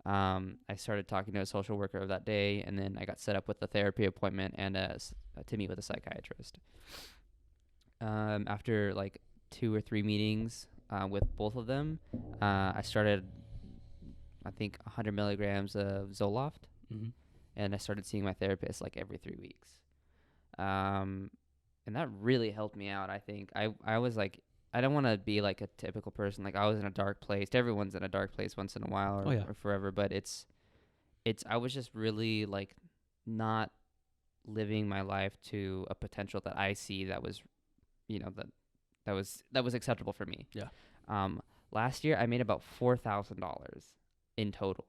I started talking to a social worker that day, and then I got set up with a therapy appointment and to meet with a psychiatrist. After like 2 or 3 meetings with both of them, I started, I think, 100 milligrams of Zoloft, Mm-hmm. and I started seeing my therapist like every 3 weeks. Um, and that really helped me out. I think I was like, I don't want to be like a typical person. Like, I was in a dark place. Everyone's in a dark place once in a while Oh, yeah. or forever, but I was just really like not living my life to a potential that I see that was, that was acceptable for me. Yeah. Um, Last year I made about $4,000 in total.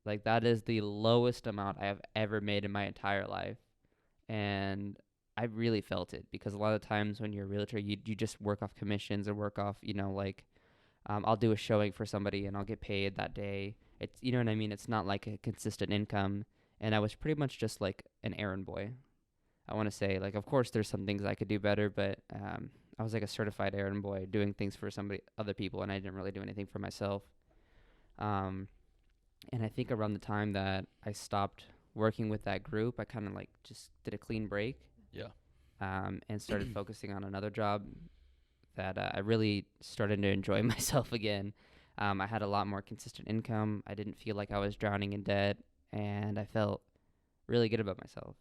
Like, that is the lowest amount I have ever made in my entire life. And I really felt it because a lot of times when you're a realtor, you just work off commissions or work off, like, I'll do a showing for somebody and I'll get paid that day. It's, you know what I mean? It's not like a consistent income. And I was pretty much just like an errand boy. I want to say, like, of course there's some things I could do better, but I was like a certified errand boy doing things for other people, and I didn't really do anything for myself. Um, and I think around the time that I stopped working with that group, I kind of like just did a clean break. Yeah. And started focusing on another job that I really started to enjoy myself again. I had a lot more consistent income. I didn't feel like I was drowning in debt, and I felt really good about myself.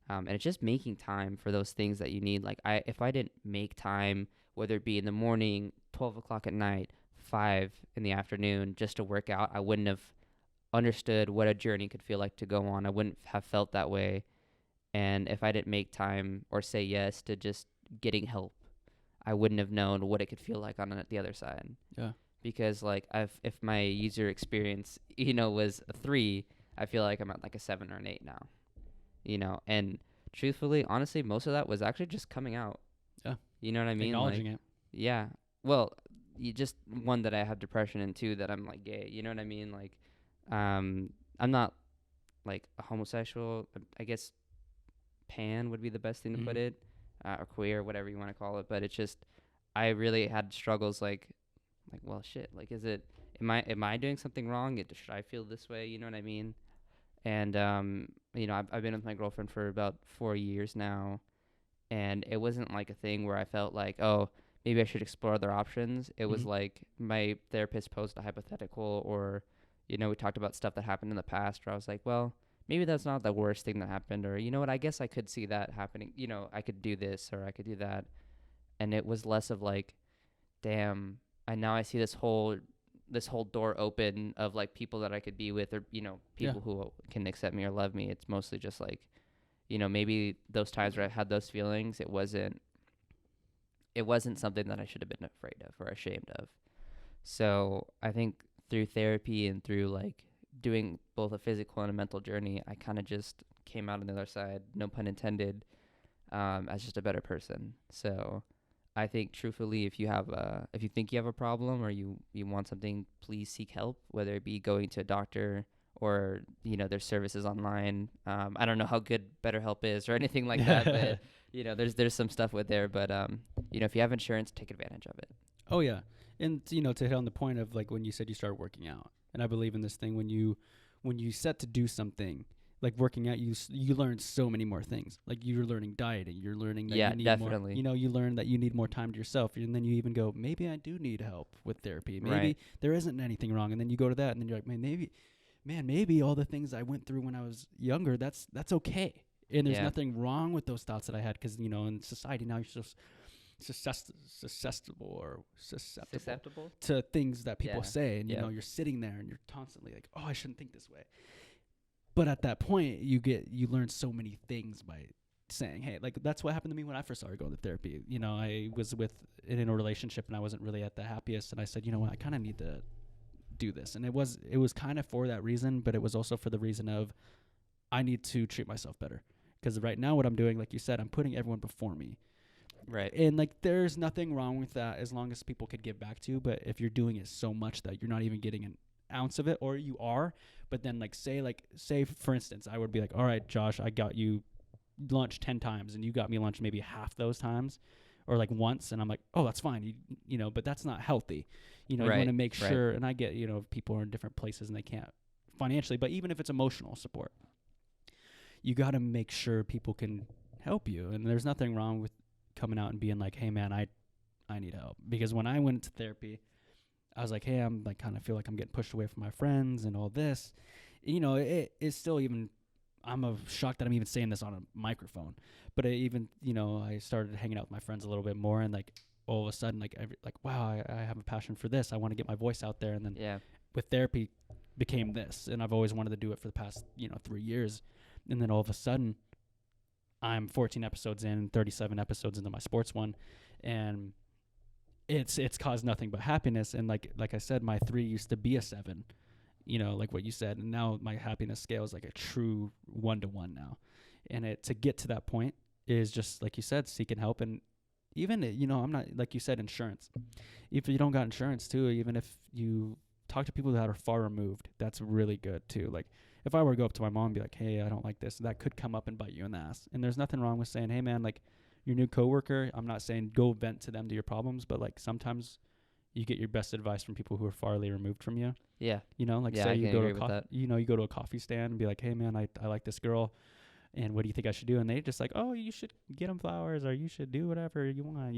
And it's just making time for those things that you need. Like, if I didn't make time, whether it be in the morning, 12 o'clock at night, 5 in the afternoon, just to work out, I wouldn't have understood what a journey could feel like to go on. I wouldn't have felt that way. And if I didn't make time or say yes to just getting help, I wouldn't have known what it could feel like on the other side. Yeah. Because like, if my user experience, was a 3, I feel like I'm at like a 7 or an 8 now. And truthfully, honestly, most of that was actually just coming out. Yeah. You know what I mean? Acknowledging Like, it. yeah. Well, you just, one, that I have depression, and 2, that I'm like gay. You know what I mean? Like, I'm not like a homosexual. I guess pan would be the best thing to put Mm-hmm. it, or queer, whatever you want to call it. But it's just, I really had struggles like, well, shit. Like, am I doing something wrong? Should I feel this way? You know what I mean? And I've been with my girlfriend for about 4 years now, and it wasn't like a thing where I felt like, oh, maybe I should explore other options. It was Mm-hmm. like my therapist posed a hypothetical, or we talked about stuff that happened in the past where I was like, well, maybe that's not the worst thing that happened, or you know what, I guess I could see that happening. I could do this or I could do that. And it was less of like, damn, I see this whole door open of like people that I could be with, or Yeah. people who can accept me or love me. It's mostly just like, maybe those times where I had those feelings, it wasn't something that I should have been afraid of or ashamed of. So I think through therapy and through like doing both a physical and a mental journey, I kind of just came out on the other side, no pun intended, as just a better person. So I think truthfully, if you think you have a problem or you want something, please seek help, whether it be going to a doctor or their services online. I don't know how good BetterHelp is or anything like that, but there's some stuff with there. But if you have insurance, take advantage of it. Oh yeah, and to hit on the point of like when you said you started working out, and I believe in this thing when you set to do something like working out, you learn so many more things. Like you're learning dieting, you're learning that you need definitely. more. You learn that you need more time to yourself, and then you even go, maybe I do need help with therapy. Maybe Right. there isn't anything wrong, and then you go to that, and then you're like, maybe all the things I went through when I was younger, that's okay. And there's nothing wrong with those thoughts that I had, because in society now you're so susceptible to things that people say, and you're sitting there and you're constantly like, oh, I shouldn't think this way. But at that point, you learn so many things by saying, hey, like that's what happened to me when I first started going to therapy. I was in a relationship and I wasn't really at the happiest, and I said, you know what, I kind of need to do this. And it was kind of for that reason, but it was also for the reason of I need to treat myself better, because right now what I'm doing, like you said, I'm putting everyone before me. Right. And like there's nothing wrong with that as long as people could give back to you. But if you're doing it so much that you're not even getting an ounce of it, or you are, but then say for instance, I would be like, all right, Josh, I got you lunch 10 times and you got me lunch maybe half those times, or like once, and I'm like, oh, that's fine, but that's not healthy. You want to make sure, and I get, people are in different places and they can't financially, but even if it's emotional support, you got to make sure people can help you. And there's nothing wrong with coming out and being like, hey man, I need help. Because when I went to therapy, I was like, hey, I'm like kind of feel like I'm getting pushed away from my friends and all this. It's still even, I'm shocked that I'm even saying this on a microphone. But I started hanging out with my friends a little bit more, and like all of a sudden, wow, I have a passion for this. I want to get my voice out there. And then with therapy became this, and I've always wanted to do it for the past 3 years. And then all of a sudden, I'm 14 episodes in, 37 episodes into my sports one, and it's caused nothing but happiness. And like I said, my 3 used to be a 7, like what you said, and now my happiness scale is like a true 1-to-1 now. And to get to that point is just like you said, seeking help. And even I'm not, like you said, insurance. If you don't got insurance too, even if you talk to people that are far removed, that's really good too. Like if I were to go up to my mom and be like, hey, I don't like this, that could come up and bite you in the ass. And there's nothing wrong with saying, hey man, like your new coworker, I'm not saying go vent to them to your problems, but like sometimes you get your best advice from people who are farly removed from you. Yeah. Say you go to you go to a coffee stand and be like, hey man, I like this girl, and what do you think I should do? And they just like, oh, you should get them flowers, or you should do whatever you want,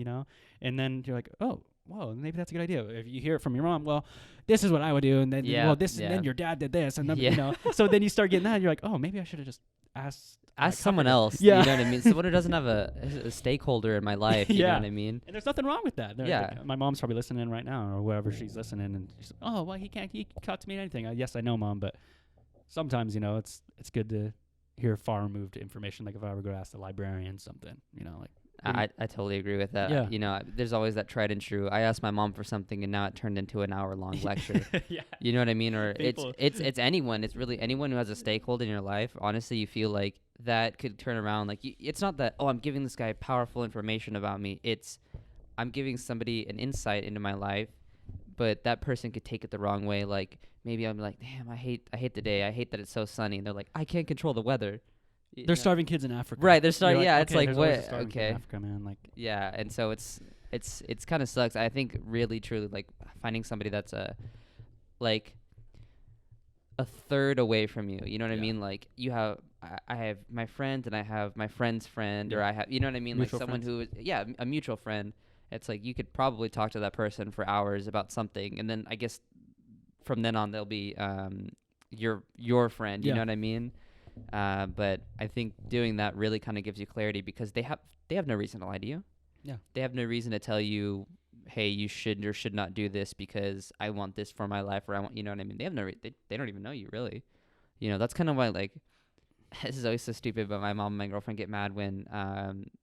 And then you're like, oh, whoa, maybe that's a good idea. If you hear it from your mom, well, this is what I would do, and then and then your dad did this, and then so then you start getting that, and you're like, oh, maybe I should have just asked someone else. You know what I mean? Someone who doesn't have a stakeholder in my life. You know what I mean? And there's nothing wrong with that. My mom's probably listening right now, or wherever she's listening, and she's like, oh, well, he can't talk to me anything. Yes, I know, Mom, but sometimes it's good to hear far removed information. Like if I ever go ask the librarian something, I totally agree with that. Yeah. There's always that tried and true. I asked my mom for something, and now it turned into an hour-long lecture. Yeah. You know what I mean? Or it's anyone. It's really anyone who has a stakeholder in your life. Honestly, you feel like that could turn around. Like it's not that, oh, I'm giving this guy powerful information about me. It's I'm giving somebody an insight into my life, but that person could take it the wrong way. Like maybe I'm like, damn, I hate the day. I hate that it's so sunny. And they're like, I can't control the weather. They're starving kids in Africa. Right, they're starving. Yeah, it's like, what? Okay. In Africa, man. Like, yeah, and so it's kind of sucks. I think really truly like finding somebody that's a third away from you. You know what I mean? Like I have my friend, and I have my friend's friend, or I have, you know what I mean? Mutual like someone friends. who is, a mutual friend. It's like you could probably talk to that person for hours about something, and then I guess from then on they'll be your friend. You know what I mean? But I think doing that really kind of gives you clarity, because they have no reason to lie to you. Yeah. They have no reason to tell you, hey, you should or should not do this because I want this for my life, or I want, you know what I mean? They have they don't even know you really. That's kind of why, like, this is always so stupid, but my mom and my girlfriend get mad when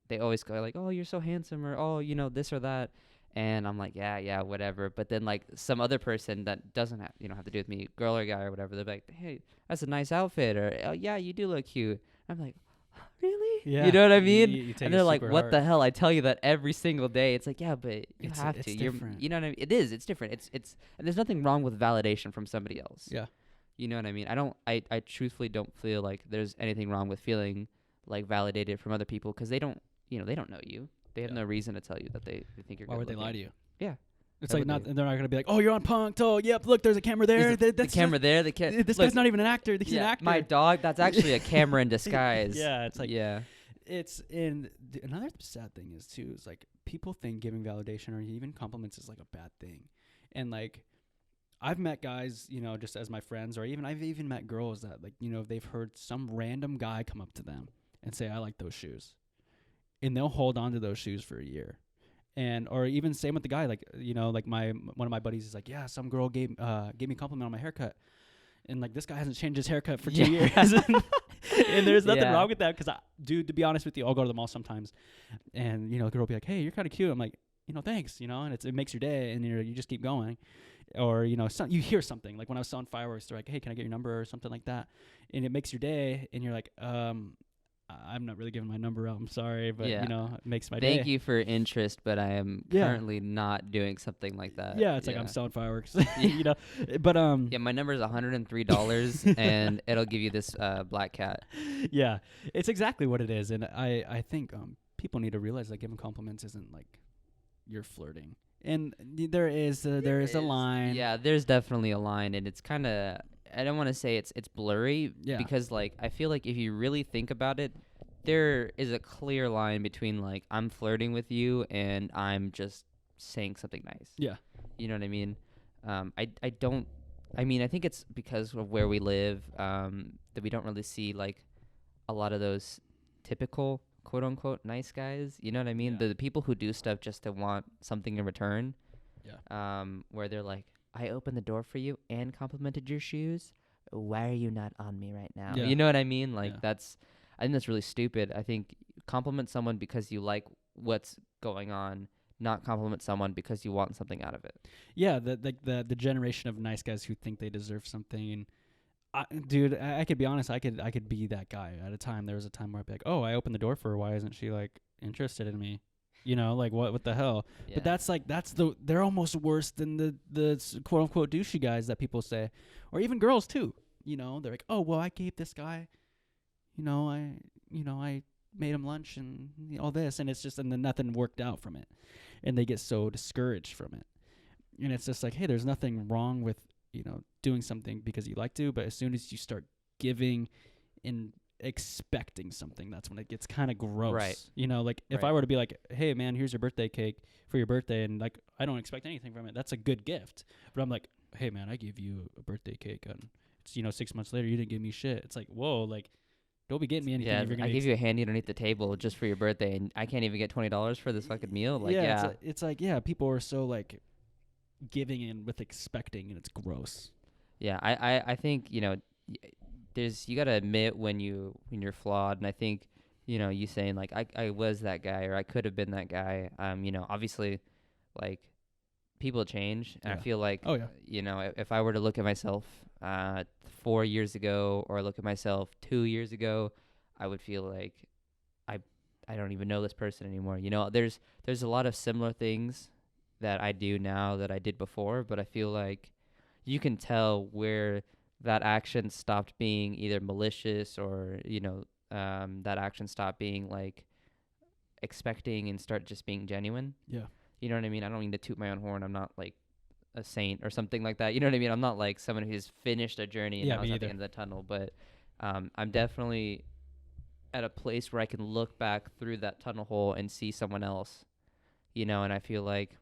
they always go like, oh, you're so handsome, or oh, this or that. And I'm like, yeah, whatever. But then like some other person that doesn't have to do with me, girl or guy or whatever, they're like, hey, that's a nice outfit, or oh yeah, you do look cute. I'm like, really? Yeah. You know what I mean? You and they're like, what the hell? I tell you that every single day. It's like, yeah, but you have to. Different. You know what I mean? It is. It's different. It's and there's nothing wrong with validation from somebody else. Yeah. You know what I mean? I truthfully don't feel like there's anything wrong with feeling like validated from other people, because they don't, they don't know you. They have Yeah. no reason to tell you that they think you're Why good would they lie looking. to you? Yeah. It's Why like would not. they? They're not gonna be like, oh, you're on Punk'd. Oh, yep. Look, there's a camera there. The That's camera there, the this look, guy's not even an actor. He's an yeah, actor. my dog, that's actually a camera in disguise. Yeah, it's like yeah. it's in another sad thing is too is like people think giving validation or even compliments is like a bad thing, and like I've met guys, just as my friends, or I've even met girls that like they've heard some random guy come up to them and say I like those shoes, and they'll hold on to those shoes for a year. And or even same with the guy, like like one of my buddies is like, yeah, some girl gave me a compliment on my haircut, and like this guy hasn't changed his haircut for 2 years, and there's nothing wrong with that, because dude, to be honest with you, I'll go to the mall sometimes, and the girl will be like, hey, you're kind of cute. I'm like, thanks, and it makes your day, and you just keep going, or you hear something like when I was selling fireworks, they're like, hey, can I get your number or something like that, and it makes your day, and you're like, I'm not really giving my number out. I'm sorry, but it makes my day. Thank you for interest, but I am currently not doing something like that. Yeah, it's like I'm selling fireworks. But yeah, my number is $103, and it'll give you this black cat. Yeah, it's exactly what it is, and I think people need to realize that giving compliments isn't like you're flirting, and there is a line. Yeah, there's definitely a line, and it's kind of, I don't want to say it's blurry, because like I feel like if you really think about it, there is a clear line between like I'm flirting with you and I'm just saying something nice. Yeah. You know what I mean? I think it's because of where we live, that we don't really see like a lot of those typical quote unquote nice guys. You know what I mean? Yeah. The people who do stuff just to want something in return. Yeah. Where they're like, I opened the door for you and complimented your shoes. Why are you not on me right now? Yeah. You know what I mean? Like I think that's really stupid. I think compliment someone because you like what's going on, not compliment someone because you want something out of it. Yeah, the generation of nice guys who think they deserve something. And dude, I could be honest. I could be that guy. At a time, there was a time where I'd be like, oh, I opened the door for her. Why isn't she like interested in me? Like what the hell? Yeah. But they're almost worse than the quote unquote douchey guys that people say, or even girls too. They're like, oh well, I gave this guy, I made him lunch and all this, and it's just, and then nothing worked out from it, and they get so discouraged from it, and it's just like, hey, there's nothing wrong with doing something because you like to, but as soon as you start giving and expecting something, that's when it gets kind of gross. Right. Like if I were to be like, hey man, here's your birthday cake for your birthday, and like I don't expect anything from it, that's a good gift. But I'm like, hey man, I gave you a birthday cake, and it's 6 months later you didn't give me shit. It's like, whoa, like don't be getting me anything. Yeah, if you're I gave you a handy underneath the table just for your birthday, and I can't even get $20 for this fucking meal. Like, it's like people are so like giving in with expecting, and it's gross. Yeah, I think there's, you gotta admit when you're flawed, and I think you saying like I was that guy, or I could have been that guy. Obviously, like people change, and I feel like if I were to look at myself 4 years ago, or look at myself 2 years ago, I would feel like I don't even know this person anymore. There's a lot of similar things that I do now that I did before, but I feel like you can tell where that action stopped being either malicious, or that action stopped being like expecting and start just being genuine. Yeah. You know what I mean? I don't mean to toot my own horn. I'm not like a saint or something like that. You know what I mean? I'm not like someone who's finished a journey and now is at the end of the tunnel. But I'm definitely at a place where I can look back through that tunnel hole and see someone else. And I feel like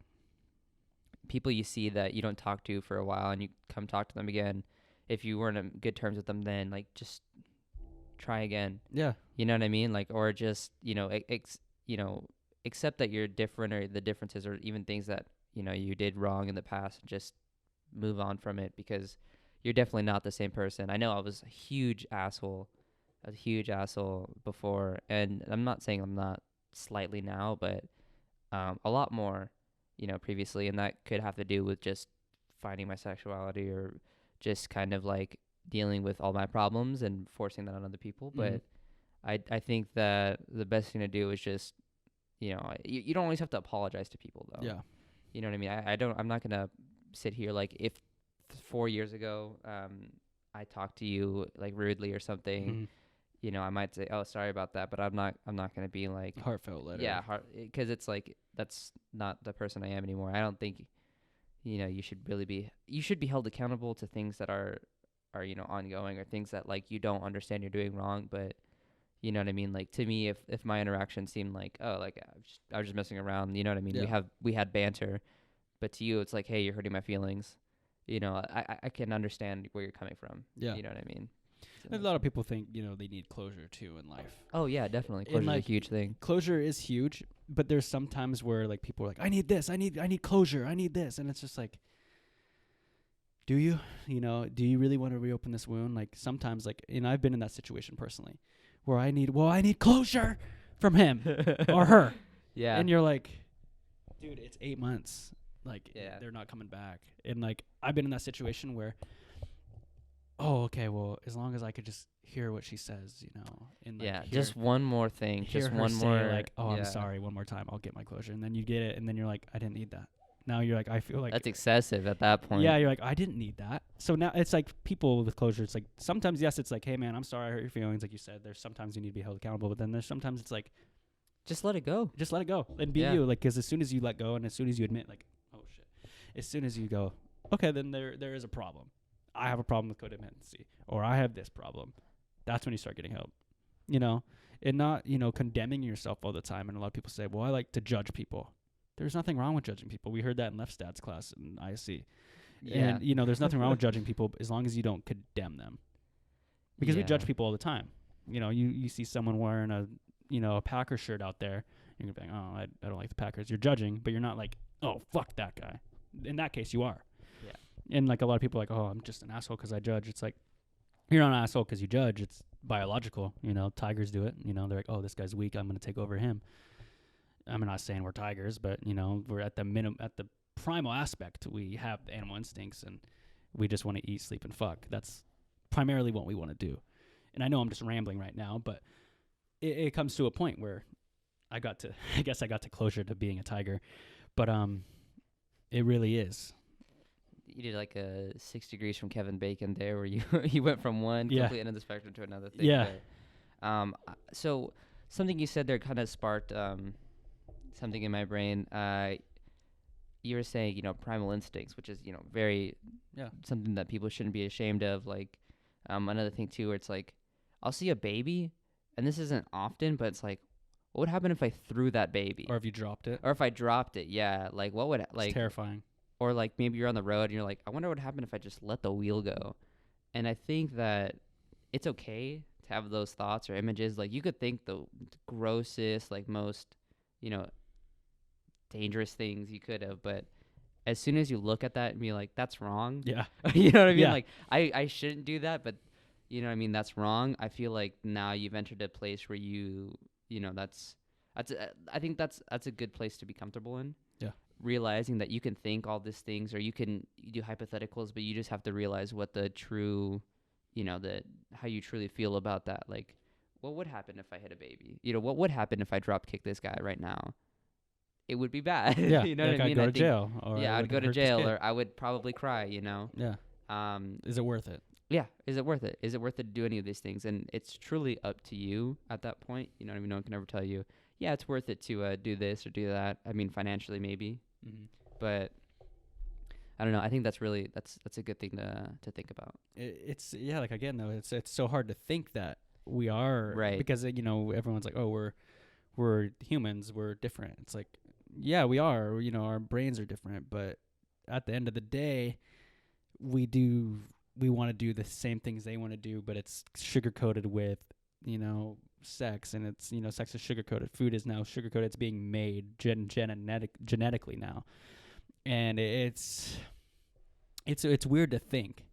people you see that you don't talk to for a while, and you come talk to them again, if you weren't on good terms with them then, like just try again. Yeah. You know what I mean? Like, or just accept that you're different, or the differences, or even things that you did wrong in the past, and just move on from it, because you're definitely not the same person. I know I was a huge asshole before, and I'm not saying I'm not slightly now, but a lot more previously, and that could have to do with just finding my sexuality, or just kind of like dealing with all my problems and forcing that on other people. But I think that the best thing to do is just you don't always have to apologize to people, though. Yeah. You know what I mean? I'm not gonna sit here like, if 4 years ago I talk to you like rudely or something, Mhm. you know, I might say, "Oh, sorry about that," but I'm not gonna be like, Heartfelt letter. yeah, because it's like that's not the person I am anymore. I don't think, you know, you should be held accountable to things that are you know ongoing, or things that like you don't understand you're doing wrong, but you know what I mean. Like to me, if my interaction seemed like, oh, like I was just messing around, you know what I mean. Yeah. We had banter, but to you it's like, hey, you're hurting my feelings. You know, I can understand where you're coming from. Yeah. You know what I mean. A So, lot of people think, they need closure too in life. oh yeah, definitely. And Closure's a like huge thing. closure is huge, but there's some times where like people are like, I need this, I need closure, I need this, and it's just like, do you? Do you really want to reopen this wound? Like sometimes, like, and I've been in that situation personally, where I need closure from him or her, Yeah. and you're like, dude, it's 8 months, like Yeah. they're not coming back, and like I've been in that situation where, oh, okay, well, as long as I could just hear what she says, and like Yeah. hear, Just one more thing. hear Just her one say more. like, oh, yeah. I'm sorry, one more time, I'll get my closure, and then you get it, and then you're like, I didn't need that. Now you're like, I feel like That's excessive at that point. yeah, you're like, I didn't need that. So now it's like people with closure. It's like sometimes, yes, it's like, hey, man, I'm sorry I hurt your feelings. Like you said, there's sometimes you need to be held accountable, but then there's sometimes it's like, Just let it go. just let it go and be Yeah. you. Like, because as soon as you let go and as soon as you admit, like, oh shit, as soon as you go, okay, then there is a problem. I have a problem with codependency, or I have this problem. That's when you start getting help, and not condemning yourself all the time. And a lot of people say, well, I like to judge people. There's nothing wrong with judging people. We heard that in left stats class in ISC. Yeah. And, there's nothing wrong with judging people as long as you don't condemn them. Because we Yeah. judge people all the time. You see someone wearing a Packers shirt out there, and you're like, oh, I don't like the Packers. You're judging, but you're not like, oh, fuck that guy. In that case, you are. Yeah. And, like, a lot of people are like, oh, I'm just an asshole because I judge. It's like, you're not an asshole because you judge. It's biological. Tigers do it. They're like, oh, this guy's weak. I'm going to take over him. I'm not saying we're tigers, but we're at the primal aspect. We have the animal instincts, and we just want to eat, sleep, and fuck. That's primarily what we want to do. And I know I'm just rambling right now, but it comes to a point where I guess I got to closure to being a tiger, but it really is. You did like a 6 degrees from Kevin Bacon there, where you you went from one Yeah. complete end of the spectrum to another thing. Yeah. So something you said there kind of sparked something in my brain. You were saying, primal instincts, which is, very Yeah. something that people shouldn't be ashamed of. Like, another thing too, where it's like, I'll see a baby, and this isn't often, but it's like, what would happen if I threw that baby, Or if you dropped it, or if I dropped it? Yeah, like what would it's terrifying. or like maybe you're on the road and you're like, I wonder what would happen if I just let the wheel go. And I think that it's okay to have those thoughts or images. Like you could think the grossest, like most, dangerous things you could have, but as soon as you look at that and be like, that's wrong. Yeah. You know what I mean? Yeah. Like I shouldn't do that, but you know what I mean? That's wrong. I feel like now you've entered a place where I think that's a good place to be comfortable in. Yeah. Realizing that you can think all these things, or you do hypotheticals, but you just have to realize what the true, how you truly feel about that. Like, what would happen if I hit a baby? What would happen if I drop kick this guy right now? It would be bad. Yeah. You know like what I mean? I'd go I to think- jail. Or yeah, I I'd would go to hurt this jail, kid. or I would probably cry. Yeah. Is it worth it? Yeah. Is it worth it? Is it worth it to do any of these things? And it's truly up to you at that point. You know what I mean? No one can ever tell you, yeah, it's worth it to do this or do that. I mean, financially maybe, Mm-hmm. but I don't know. I think that's a good thing to think about. It's like again though, it's so hard to think that we are Right. because everyone's like, oh, we're humans, we're different. It's like, yeah, we are. Our brains are different, but at the end of the day, we want to do the same things they want to do, but it's sugar coated with sex, and it's sex is sugar coated. Food is now sugar coated. It's being made genetically now, and it's weird to think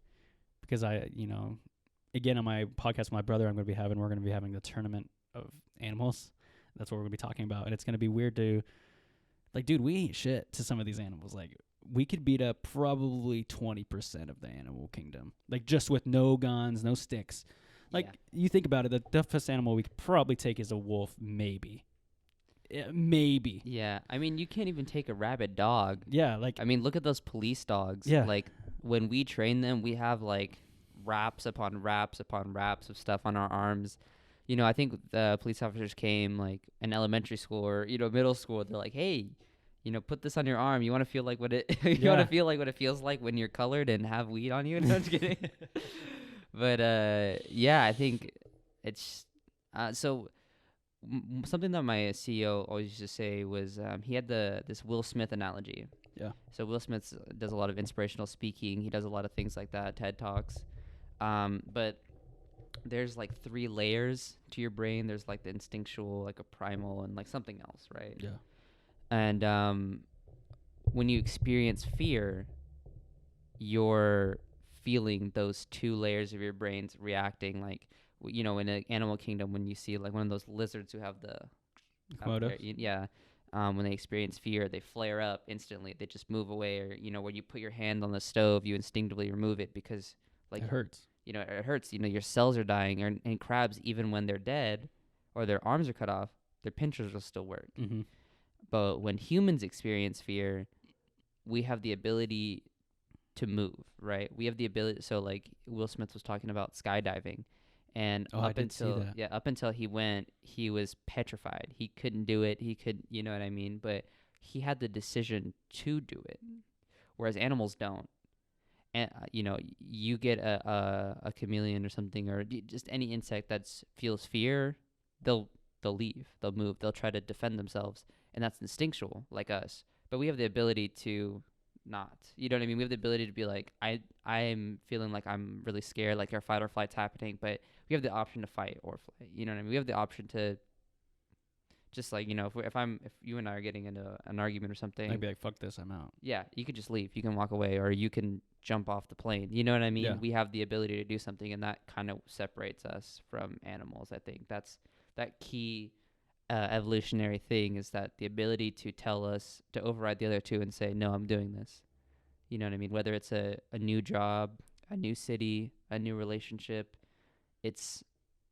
because again on my podcast with my brother we're going to be having the tournament of animals. That's what we're going to be talking about, and it's going to be weird to like, dude, we ain't shit to some of these animals. Like, we could beat up probably 20% of the animal kingdom, like just with no guns, no sticks. Like, you think about it, the toughest animal we could probably take is a wolf, maybe. Maybe. Yeah. I mean, you can't even take a rabid dog. Yeah, like, I mean, look at those police dogs. Yeah. Like, when we train them, we have, like, wraps upon wraps upon wraps of stuff on our arms. I think the police officers came like in elementary school or middle school. They're like, hey, put this on your arm. You want to feel like what it you want to Yeah. feel like what it feels like when you're colored and have weed on you. No, I'm just kidding. But yeah, I think it's so something that my CEO always used to say was he had this Will Smith analogy. Yeah. So Will Smith does a lot of inspirational speaking. He does a lot of things like that, TED Talks. But there's like 3 layers to your brain. There's like the instinctual, like a primal, and like something else, right? Yeah. And when you experience fear, you're feeling those 2 layers of your brains reacting like in an animal kingdom when you see like one of those lizards who have the Komodo. yeah, when they experience fear, they flare up instantly. They just move away, or when you put your hand on the stove, you instinctively remove it because like It hurts. it hurts. Your cells are dying. And crabs, even when they're dead or their arms are cut off, their pinchers will still work. Mm-hmm. But when humans experience fear, we have the ability to move, right? We have the ability. So like Will Smith was talking about skydiving, and I didn't see that. up until he went, he was petrified. He couldn't do it. He could, you know what I mean? But he had the decision to do it, whereas animals don't. And you get a chameleon or something, or just any insect that feels fear, they'll leave, they'll move, they'll try to defend themselves, and that's instinctual, like us. But we have the ability to not. You know what I mean? We have the ability to be like, I'm feeling like I'm really scared, like our fight or flight's happening, but we have the option to fight or flight. You know what I mean? We have the option to just like if you and I are getting into an argument or something, I'd be like, fuck this, I'm out. yeah, you could just leave. You can walk away, or you can jump off the plane. You know what I mean? Yeah. We have the ability to do something, and that kind of separates us from animals. I think that's that key evolutionary thing, is that the ability to tell us to override the other 2 and say, no, I'm doing this. You know what I mean? Whether it's a new job, a new city, a new relationship, it's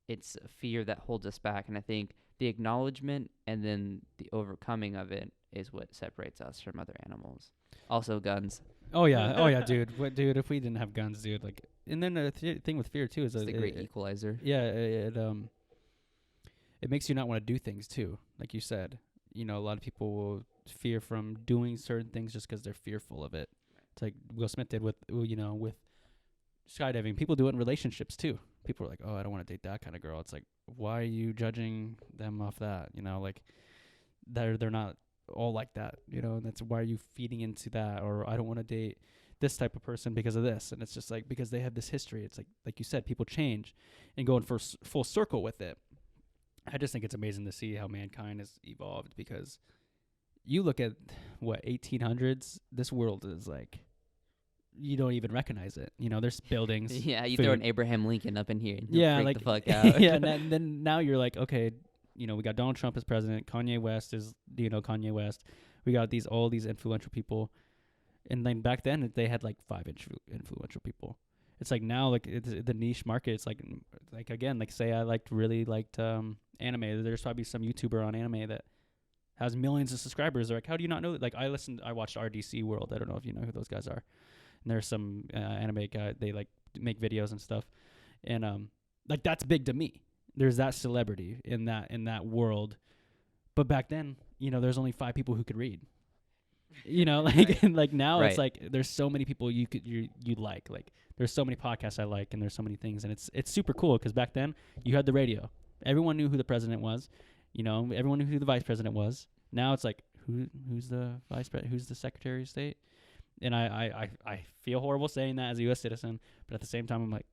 a fear that holds us back. And I think the acknowledgement and then the overcoming of it is what separates us from other animals. Also, guns. Oh yeah, dude. Dude? If we didn't have guns, dude, like, and then the thing with fear too is It's that the great equalizer. yeah, it makes you not want to do things too. Like you said, a lot of people will fear from doing certain things just because they're fearful of it. It's like Will Smith did with with skydiving. People do it in relationships too. People are like, oh, I don't want to date that kind of girl. It's like, why are you judging them off that? Like they're not all like that. And that's why are you feeding into that? Or I don't want to date this type of person because of this. And it's just like, because they have this history. It's like you said, people change and go in for full circle with it. I just think it's amazing to see how mankind has evolved, because you look at 1800s, this world is like, you don't even recognize it. There's buildings. Yeah, you food. throw an Abraham Lincoln up in here. And Yeah, freak like the fuck out. yeah, and then now you're like, okay, we got Donald Trump as president. Kanye West is, Kanye West. We got all these influential people, and then back then they had like 5 influential people. It's like now, like it's the niche market. It's like again, like say I really liked anime. There's probably some YouTuber on anime that has millions of subscribers. They're like, how do you not know that? Like I watched RDC World. I don't know if you know who those guys are. And there's some anime guy. They like make videos and stuff, and like that's big to me. There's that celebrity in that world, but back then, there's only 5 people who could read. Like Right. and like now Right. it's like there's so many people you like there's so many podcasts I like, and there's so many things, and it's super cool, because back then you had the radio. Everyone knew who the president was. Everyone knew who the vice president was. Now it's like who's the vice president? Who's the secretary of state? And I feel horrible saying that as a U.S. citizen, but at the same time I'm like,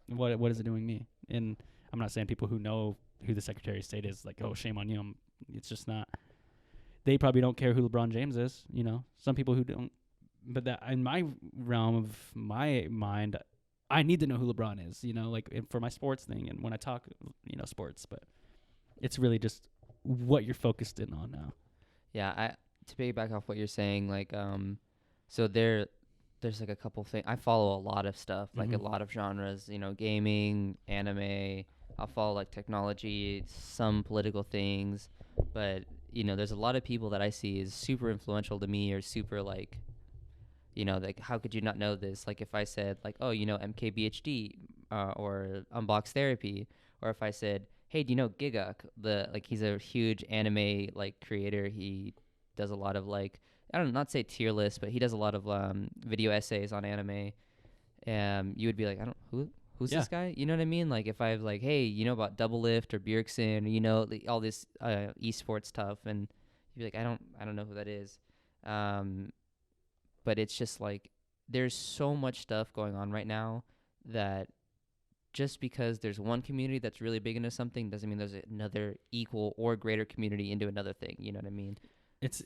what is it doing me? And I'm not saying people who know who the secretary of state is like, oh, shame on you. It's just not. They probably don't care who LeBron James is. Some people who don't. But that in my realm of my mind, I need to know who LeBron is. Like for my sports thing, and when I talk, sports. But it's really just what you're focused in on now. Yeah, to piggyback off what you're saying, like so there's like a couple things. I follow a lot of stuff, like a lot of genres, gaming, anime. I'll follow like technology, some political things, but there's a lot of people that I see is super influential to me, or super like You know, like, how could you not know this? Like, if I said, like, oh, you know, MKBHD, or Unbox Therapy, or if I said, hey, do you know Giga? Like, he's a huge anime, like, creator. He does a lot of, like, I don't know, not say tier list, but he does a lot of video essays on anime. You would be like, who's Yeah. this guy? You know what I mean? Like, if I was like, hey, you know about Double Lift or Bjergsen, you know, all this esports stuff, and you'd be like, I don't know who that is. But it's just like, there's so much stuff going on right now that just because there's one community that's really big into something doesn't mean there's another equal or greater community into another thing. You know what I mean?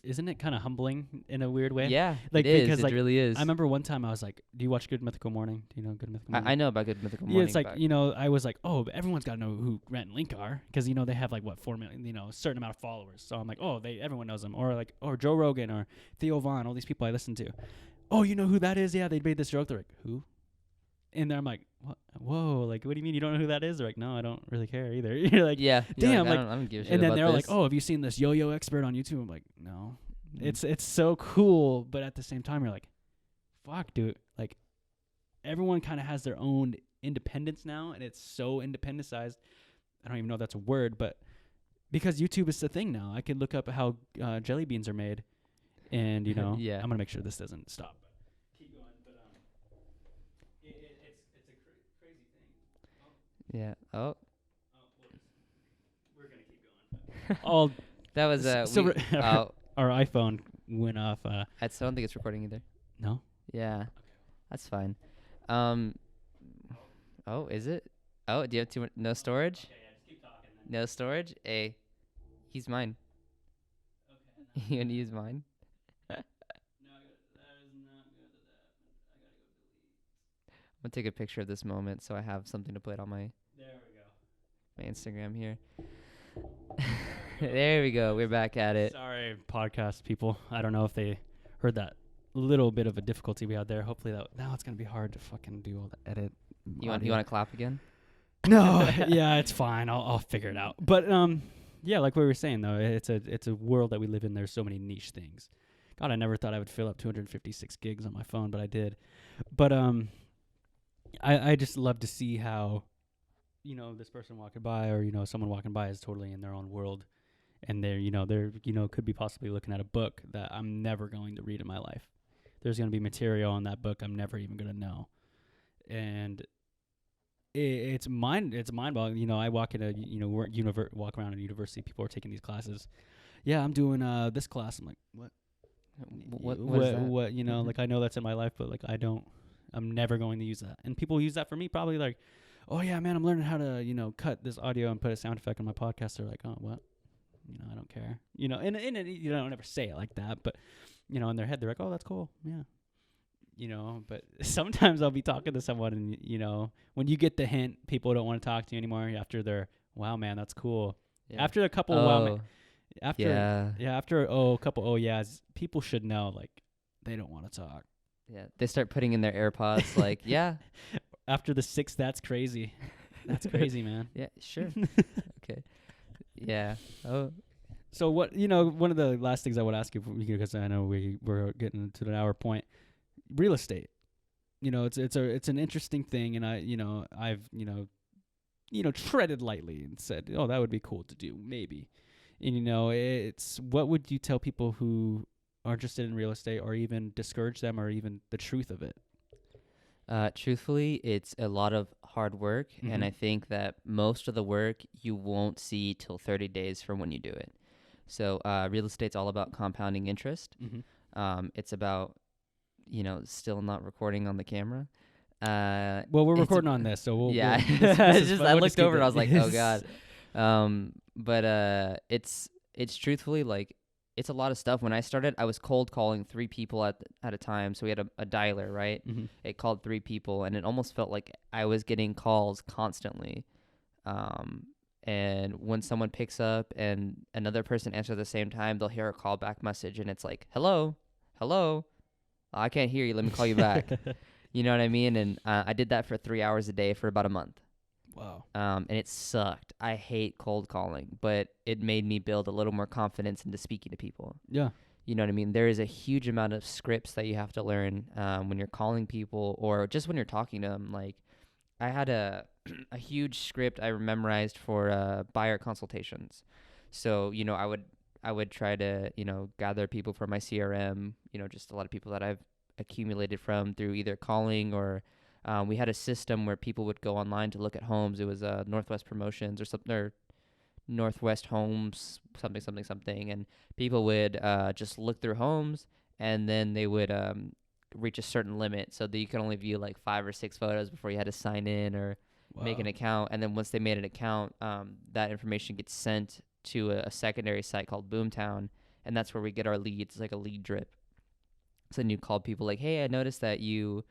Isn't it kind of humbling in a weird way? Yeah, Like, it is. because, It like, really is. I remember one time I was like, do you watch Good Mythical Morning? Do you know Good Mythical Morning? I know about Good Mythical Yeah, Morning. it's like, you know, I was like, oh, but everyone's got to know who Grant and Link are, because, you know, they have like, what, 4 million, you know, a certain amount of followers. So I'm like, oh, everyone knows them. Or like, or Joe Rogan or Theo Vaughn, all these people I listen to. Oh, you know who that is? Yeah, they made this joke. They're like, who? And then I'm like, what? Whoa, like, what do you mean you don't know who that is? They're like, no, I don't really care either. You're like, yeah, damn, like, like, I don't give a shit and then about they're like, this. oh, have you seen this yo-yo expert on YouTube? I'm like, no. Mm. It's so cool, but at the same time, you're like, fuck, dude. Like, everyone kind of has their own independence now, and it's so independentized. I don't even know if that's a word, but because YouTube is the thing now, I can look up how jelly beans are made, and, you know, Yeah. I'm gonna make sure this doesn't stop. Keep going, but it's a crazy thing. Yeah. Oh, We're gonna keep going. All that was our iPhone went off. I don't think it's recording either. No. Yeah, that's fine. Oh, is it? Oh, do you have too much? No storage? Okay, yeah, just keep talking. No storage? Hey, he's mine. Okay. You gonna use mine? No, that is not good. I gotta go delete. I'm gonna take a picture of this moment so I have something to put on my There we go. Instagram here. There we go. We're back at it. Sorry, podcast people. I don't know if they heard that little bit of a difficulty we had there. Hopefully now it's gonna be hard to fucking do all the edit. You want to clap again? No, yeah, it's fine. I'll figure it out. But yeah, like we were saying though, it's a world that we live in. There's so many niche things. God, I never thought I would fill up 256 gigs on my phone, but I did. But I just love to see how, you know, this person walking by, or, you know, someone walking by is totally in their own world, and they're could be possibly looking at a book that I'm never going to read in my life. There's going to be material in that book I'm never even going to know, and it's mind-boggling. You know, I walk in walk around in a university. People are taking these classes. Yeah, I'm doing this class. I'm like, what? What is that? What? You know, like, I know that's in my life, but like, I'm never going to use that. And people use that for me, probably like, oh yeah, man, I'm learning how to, you know, cut this audio and put a sound effect on my podcast. They're like, oh, what? You know, I don't care. You know, and you don't ever say it like that, but, you know, in their head, they're like, oh, that's cool. Yeah. You know, but sometimes I'll be talking to someone, and, you know, when you get the hint, people don't want to talk to you anymore after they're, wow, man, that's cool. Yeah. After a couple after a couple oh yeahs, people should know, like, they don't want to talk. Yeah, they start putting in their AirPods, like, yeah. After the 6th, that's crazy. That's crazy, man. Yeah, sure. Okay. Yeah. Oh. So what, you know, one of the last things I would ask you, because I know we're getting to the hour point, real estate. You know, it's an interesting thing, and I've treaded lightly and said, oh, that would be cool to do, maybe. And, you know, it's, what would you tell people who are interested in real estate, or even discourage them, or even the truth of it? Truthfully, it's a lot of hard work, and I think that most of the work you won't see till 30 days from when you do it. So real estate's all about compounding interest. It's about, you know, still not recording on the camera. Well, we're recording on this, so we'll... Yeah. I looked over and I was like, oh, God. But it's truthfully, like, it's a lot of stuff. When I started, I was cold calling 3 people at a time. So we had a dialer, right? It called 3 people, and it almost felt like I was getting calls constantly. And when someone picks up and another person answers at the same time, they'll hear a callback message, and it's like, hello, I can't hear you. Let me call you back. You know what I mean? And I did that for 3 hours a day for about a month. Wow. And it sucked. I hate cold calling, but it made me build a little more confidence into speaking to people. Yeah. You know what I mean? There is a huge amount of scripts that you have to learn when you're calling people or just when you're talking to them. Like I had a a huge script I memorized for buyer consultations. So I would try to gather people from my CRM. Just a lot of people that I've accumulated from through either calling or we had a system where people would go online to look at homes. It was Northwest Promotions or something, or Northwest Homes, something, something, something, and people would just look through homes, and then they would reach a certain limit, so that you could only view like 5 or 6 photos before you had to sign in or make an Wow. account. And then once they made an account, that information gets sent to a secondary site called Boomtown, and that's where we get our leads. It's like a lead drip. So then you call people like, hey, I noticed that you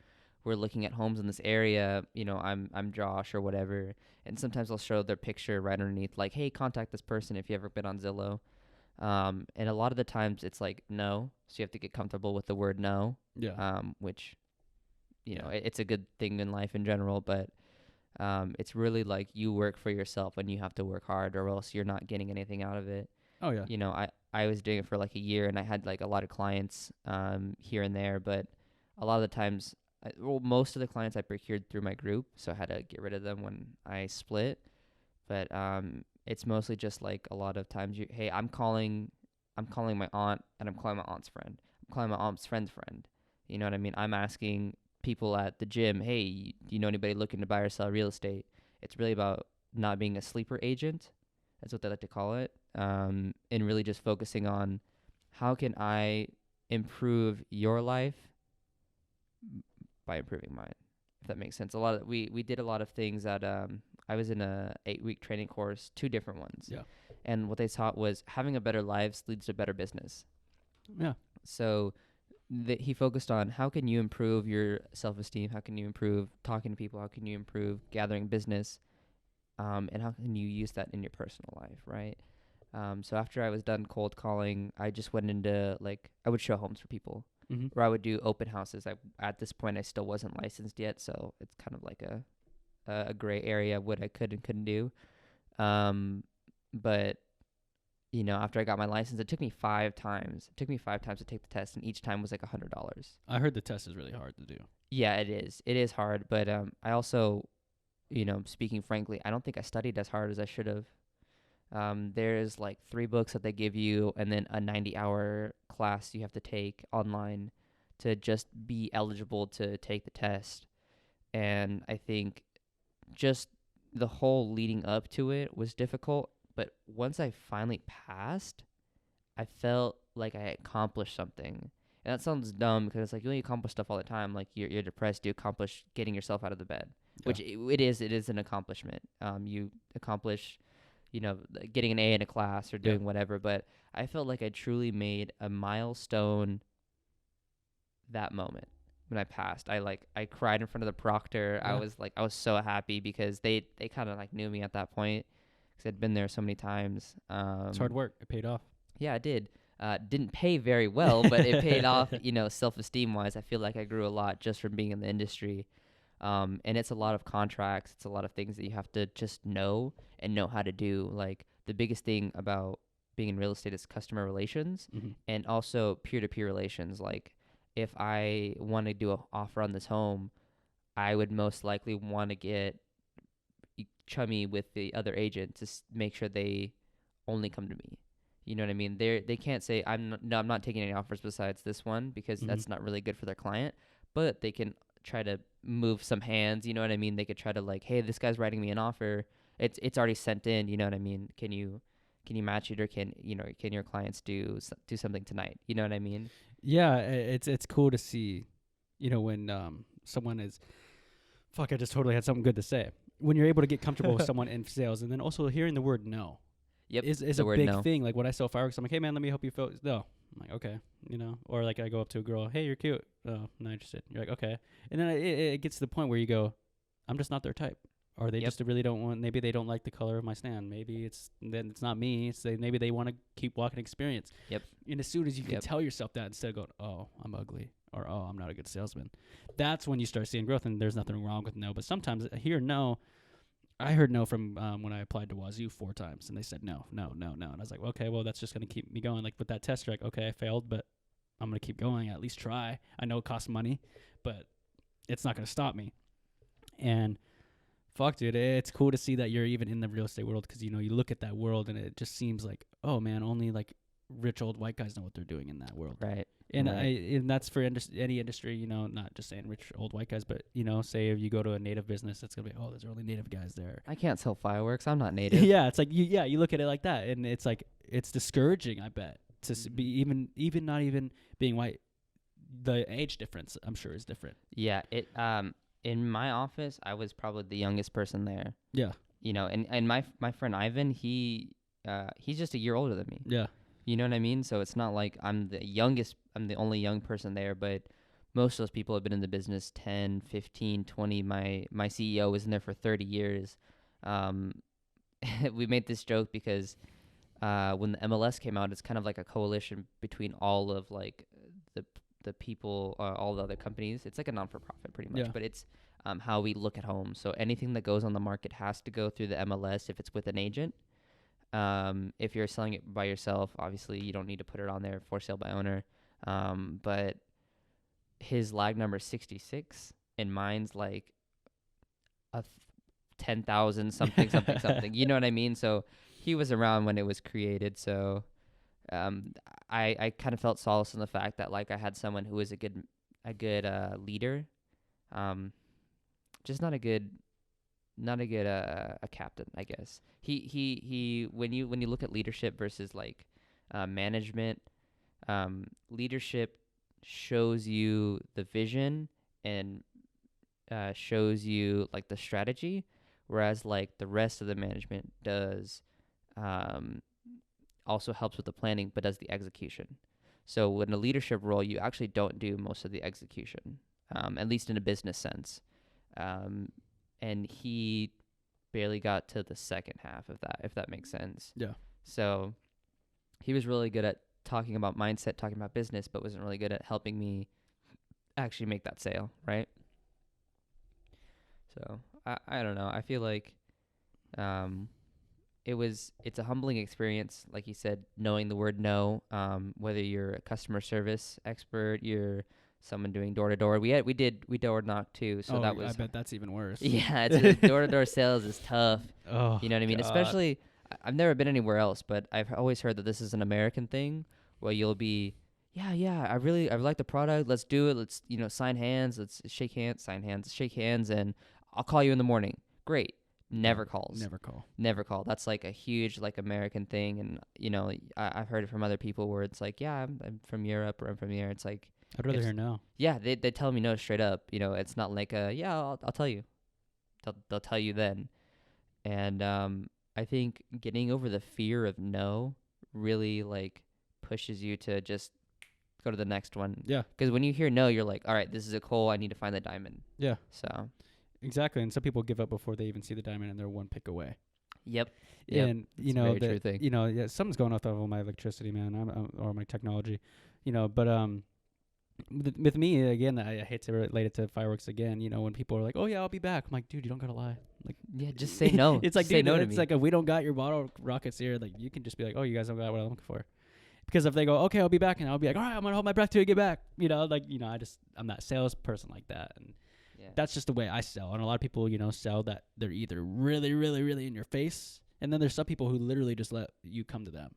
were looking at homes in this area. I'm Josh or whatever. And sometimes I'll show their picture right underneath, like, hey, contact this person if you ever been on Zillow. And a lot of the times it's like no, so you have to get comfortable with the word no, Yeah. which Yeah. it's a good thing in life in general, but it's really like you work for yourself and you have to work hard, or else you're not getting anything out of it. Oh yeah. I was doing it for like a year, and I had like a lot of clients here and there, but a lot of the times, most of the clients I procured through my group, so I had to get rid of them when I split. But it's mostly just like a lot of times hey, I'm calling my aunt, and I'm calling my aunt's friend. I'm calling my aunt's friend's friend. You know what I mean? I'm asking people at the gym, hey, do you know anybody looking to buy or sell real estate? It's really about not being a sleeper agent. That's what they like to call it. And really just focusing on how can I improve your life by improving mine, if that makes sense. We did a lot of things that I was in a 8-week training course, 2 different ones. Yeah. And what they taught was having a better life leads to better business. Yeah. So he focused on how can you improve your self-esteem, how can you improve talking to people, how can you improve gathering business, and how can you use that in your personal life, right? So after I was done cold calling, I just went into I would show homes for people, Mm-hmm. or I would do open houses. At this point, I still wasn't licensed yet, so it's kind of like a gray area of what I could and couldn't do. But after I got my license, it took me 5 times. It took me 5 times to take the test, and each time was like $100. I heard the test is really hard to do. Yeah, it is. It is hard, but I also, speaking frankly, I don't think I studied as hard as I should have. There's like 3 books that they give you, and then a 90-hour class you have to take online to just be eligible to take the test. And I think just the whole leading up to it was difficult, but once I finally passed, I felt like I accomplished something. And that sounds dumb because it's like you only accomplish stuff all the time. Like you're depressed, you accomplish getting yourself out of the bed, which it is an accomplishment. You accomplish, getting an A in a class or doing whatever. But I felt like I truly made a milestone that moment when I passed. I cried in front of the proctor. Yeah. I was so happy because they kind of like knew me at that point because I'd been there so many times. It's hard work. It paid off. Yeah, it did. Didn't pay very well, but it paid off, self-esteem wise. I feel like I grew a lot just from being in the industry. And it's a lot of contracts. It's a lot of things that you have to just know and know how to do. Like the biggest thing about being in real estate is customer relations Mm-hmm. and also peer-to-peer relations. Like if I want to do an offer on this home, I would most likely want to get chummy with the other agent to make sure they only come to me. You know what I mean? They can't say I'm not taking any offers besides this one because that's not really good for their client. But they can try to move some hands. You know what I mean? They could try to like, hey, this guy's writing me an offer. It's already sent in. You know what I mean? Can you match it, or can your clients do something tonight? You know what I mean? Yeah, it's cool to see, when someone is. Fuck, I just totally had something good to say. When you're able to get comfortable with someone in sales, and then also hearing the word no. Yep, is a big thing. Like when I sell fireworks, I'm like, hey man, let me help you fill. No, I'm like, okay, or like I go up to a girl, hey, you're cute. Oh, not interested. You're like, okay, and then it gets to the point where you go, I'm just not their type, or they just really don't want. Maybe they don't like the color of my stand. Maybe it's not me. Maybe they want to keep walking experience. Yep. And as soon as you can tell yourself that, instead of going, oh, I'm ugly, or oh, I'm not a good salesman, that's when you start seeing growth. And there's nothing wrong with no, but sometimes I hear no. I heard no from when I applied to Wazoo 4 times, and they said no, no, no, no. And I was like, okay, well, that's just going to keep me going. Like with that test track, okay, I failed, but I'm going to keep going, at least try. I know it costs money, but it's not going to stop me. And fuck, dude, it's cool to see that you're even in the real estate world because, you know, you look at that world and it just seems like, oh, man, only like rich old white guys know what they're doing in that world. Right. And right. and that's for any industry, you know, not just saying rich old white guys, but, you know, say if you go to a native business, it's going to be, oh, there's only native guys there. I can't sell fireworks. I'm not native. Yeah, it's like, you look at it like that, and it's like, it's discouraging, I bet, to be even not even being white. The age difference, I'm sure, is different. Yeah. In my office, I was probably the youngest person there. Yeah. You know, and my friend Ivan, he's just a year older than me. Yeah. You know what I mean? So it's not like I'm the only young person there, but most of those people have been in the business 10, 15, 20. My CEO was in there for 30 years. We made this joke because when the MLS came out, it's kind of like a coalition between all of like the people, all the other companies. It's like a non-for-profit pretty much, Yeah. but it's how we look at homes. So anything that goes on the market has to go through the MLS if it's with an agent. If you're selling it by yourself, obviously you don't need to put it on there for sale by owner. But his lag number is 66 and mine's like 10,000 something, something, something. You know what I mean? So he was around when it was created. So, I kind of felt solace in the fact that like I had someone who was a good leader. Just not a good a captain, I guess. He when you look at leadership versus like management, leadership shows you the vision and shows you like the strategy, whereas like the rest of the management does also helps with the planning but does the execution. So in a leadership role, you actually don't do most of the execution, at least in a business sense. And he barely got to the second half of that, if that makes sense. Yeah. So he was really good at talking about mindset, talking about business, but wasn't really good at helping me actually make that sale, right? So I don't know. I feel like it's a humbling experience, like you said, knowing the word no, whether you're a customer service expert, you're someone doing door to door. We door knock too, so that was. I bet that's even worse. Yeah, it's door to door sales is tough. Oh, you know what I mean? God. Especially, I've never been anywhere else, but I've always heard that this is an American thing, where you'll be, yeah, I like the product. Let's do it. Let's sign hands. Let's shake hands, sign hands, shake hands, and I'll call you in the morning. Great. Never calls. Never call. That's like a huge like American thing, and I've heard it from other people where it's like, yeah, I'm from Europe or I'm from here. It's like. I'd rather hear no. Yeah, they tell me no straight up. It's not like I'll tell you. They'll tell you then. And I think getting over the fear of no really like pushes you to just go to the next one. Yeah. Because when you hear no, you're like, all right, this is a coal. I need to find the diamond. Yeah. So. Exactly, and some people give up before they even see the diamond, and they're one pick away. Yep. And true thing. Something's going off of my electricity, man, or my technology, but with me again, I hate to relate it to fireworks again. When people are like, "Oh yeah, I'll be back," I'm like, "Dude, you don't gotta lie." Like, yeah, just say no. It's like, say dude, no to it's me. like if we don't got your bottle rockets here, like you can just be like, "Oh, you guys don't got what I'm looking for." Because if they go, "Okay, I'll be back," and I'll be like, "All right, I'm gonna hold my breath till you get back," I'm not a salesperson like that, and that's just the way I sell. And a lot of people, sell that they're either really, really, really in your face, and then there's some people who literally just let you come to them.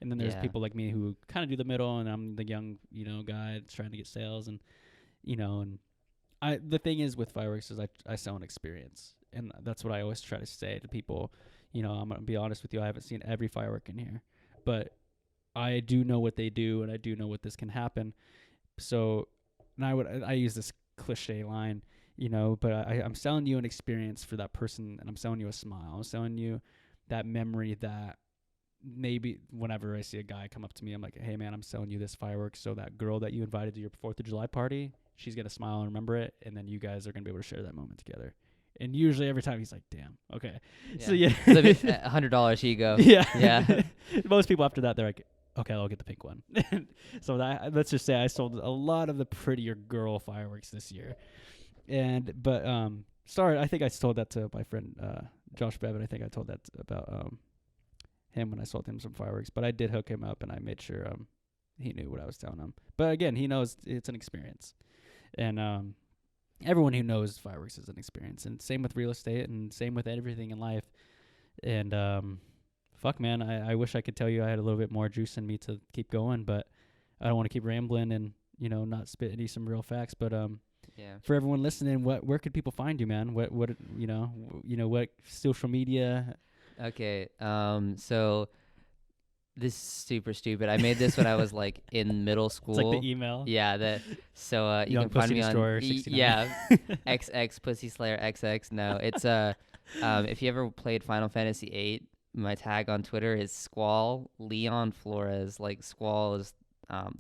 And then there's people like me who kind of do the middle, and I'm the young, guy that's trying to get sales. And, the thing is with fireworks is I sell an experience. And that's what I always try to say to people. I'm going to be honest with you. I haven't seen every firework in here. But I do know what they do, and I do know what this can happen. So, and I use this cliche line, but I'm selling you an experience for that person, and I'm selling you a smile. I'm selling you that memory that maybe whenever I see a guy come up to me, I'm like, hey man, I'm selling you this fireworks. So that girl that you invited to your 4th of July party, she's going to smile and remember it. And then you guys are going to be able to share that moment together. And usually every time he's like, damn, okay. Yeah. So yeah. $100, here you go. Yeah. Yeah. Most people after that, they're like, okay, I'll get the pink one. So let's just say I sold a lot of the prettier girl fireworks this year. I think I sold that to my friend, Josh Bevan. I think I told that about him when I sold him some fireworks. But I did hook him up, and I made sure he knew what I was telling him. But again, he knows it's an experience, and everyone who knows fireworks is an experience. And same with real estate, and same with everything in life. And fuck, man, I wish I could tell you I had a little bit more juice in me to keep going, but I don't want to keep rambling and not spit any some real facts. But for everyone listening, where could people find you, man? What what social media? Okay, so this is super stupid. I made this when I was like in middle school. It's like the email. Yeah, so you Young can find Pussy me on Destroyer 69. XX Pussy Slayer XX. No, it's if you ever played Final Fantasy VIII, my tag on Twitter is Squall Leon Flores. Like Squall is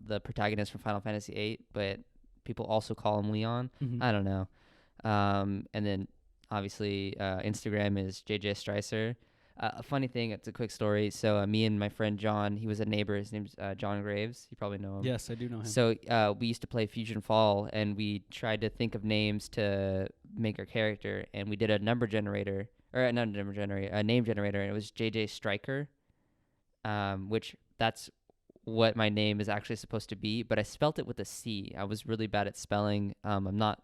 the protagonist from Final Fantasy VIII, but people also call him Leon. Mhm. I don't know. And then obviously Instagram is JJ Streiser. A funny thing, it's a quick story. So me and my friend John, he was a neighbor. His name's John Graves. You probably know him. Yes, I do know him. So we used to play Fusion Fall, and we tried to think of names to make our character, and we did a number generator, or not a number generator, a name generator, and it was JJ Stryker, which that's what my name is actually supposed to be, but I spelt it with a C. I was really bad at spelling. I'm not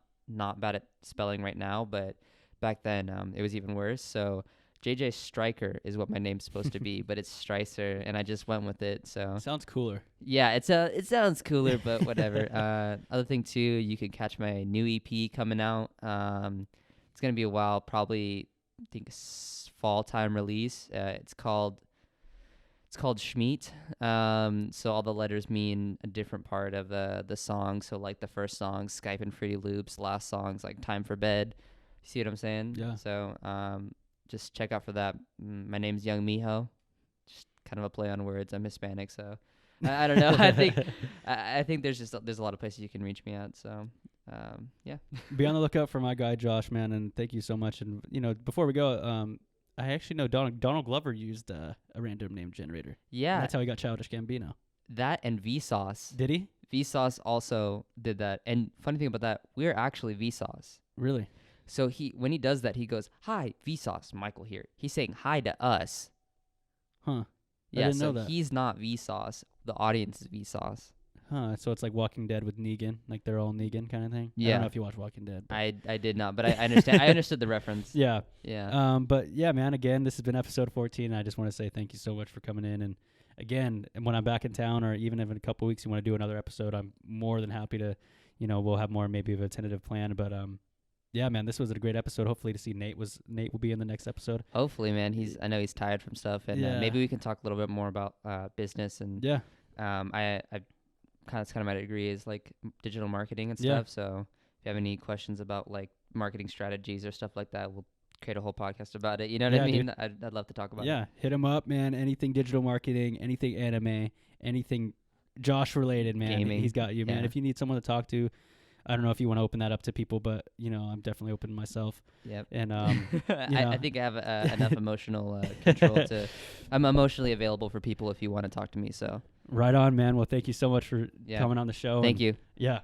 bad at spelling right now, but back then it was even worse. So JJ Stryker is what my name's supposed to be, but it's Streiser, and I just went with it. So sounds cooler. yeah, it sounds cooler, but whatever. Other thing too, you can catch my new EP coming out. It's gonna be a while, probably I think fall time release. It's called Schmeat. So all the letters mean a different part of the song. So like the first song, Skype and Fruity Loops. Last song's like Time for Bed. You see what I'm saying? Yeah. So just check out for that. My name's Young Miho. Just kind of a play on words. I'm Hispanic, so I don't know. I think there's a lot of places you can reach me at. So yeah. Be on the lookout for my guy Josh, man, and thank you so much. And before we go, I actually know Donald Glover used a random name generator. Yeah. And that's how he got Childish Gambino. That and Vsauce. Did he? Vsauce also did that. And funny thing about that, we're actually Vsauce. Really? So when he does that, he goes, "Hi, Vsauce, Michael here." He's saying hi to us. Huh. Yeah, didn't so know that. he's not Vsauce. The audience is Vsauce. Huh. So it's like Walking Dead with Negan, like they're all Negan kind of thing. I Yeah. don't know if you watch Walking Dead. But I did not, but I understand. I understood the reference. yeah. Yeah. But yeah, man. Again, this has been episode 14. I just want to say thank you so much for coming in. And again, when I'm back in town, or even if in a couple weeks you want to do another episode, I'm more than happy to. We'll have more maybe of a tentative plan, but yeah, man, this was a great episode. Hopefully to see Nate will be in the next episode. Hopefully, man. I know he's tired from stuff, and maybe we can talk a little bit more about business and yeah. I kind of my degree is like digital marketing and Yeah. stuff. So if you have any questions about like marketing strategies or stuff like that, we'll create a whole podcast about it. You know what I Yeah, mean? dude. I'd love to talk about it. Yeah, hit him up, man. Anything digital marketing, anything anime, anything Josh related, man. Gaming. He's got you, man. Yeah. If you need someone to talk to, I don't know if you want to open that up to people, but I'm definitely open to myself. Yep. And I think I have enough emotional control to. I'm emotionally available for people if you want to talk to me. So right on, man. Well, thank you so much for yeah. coming on the show. Thank you. Yeah.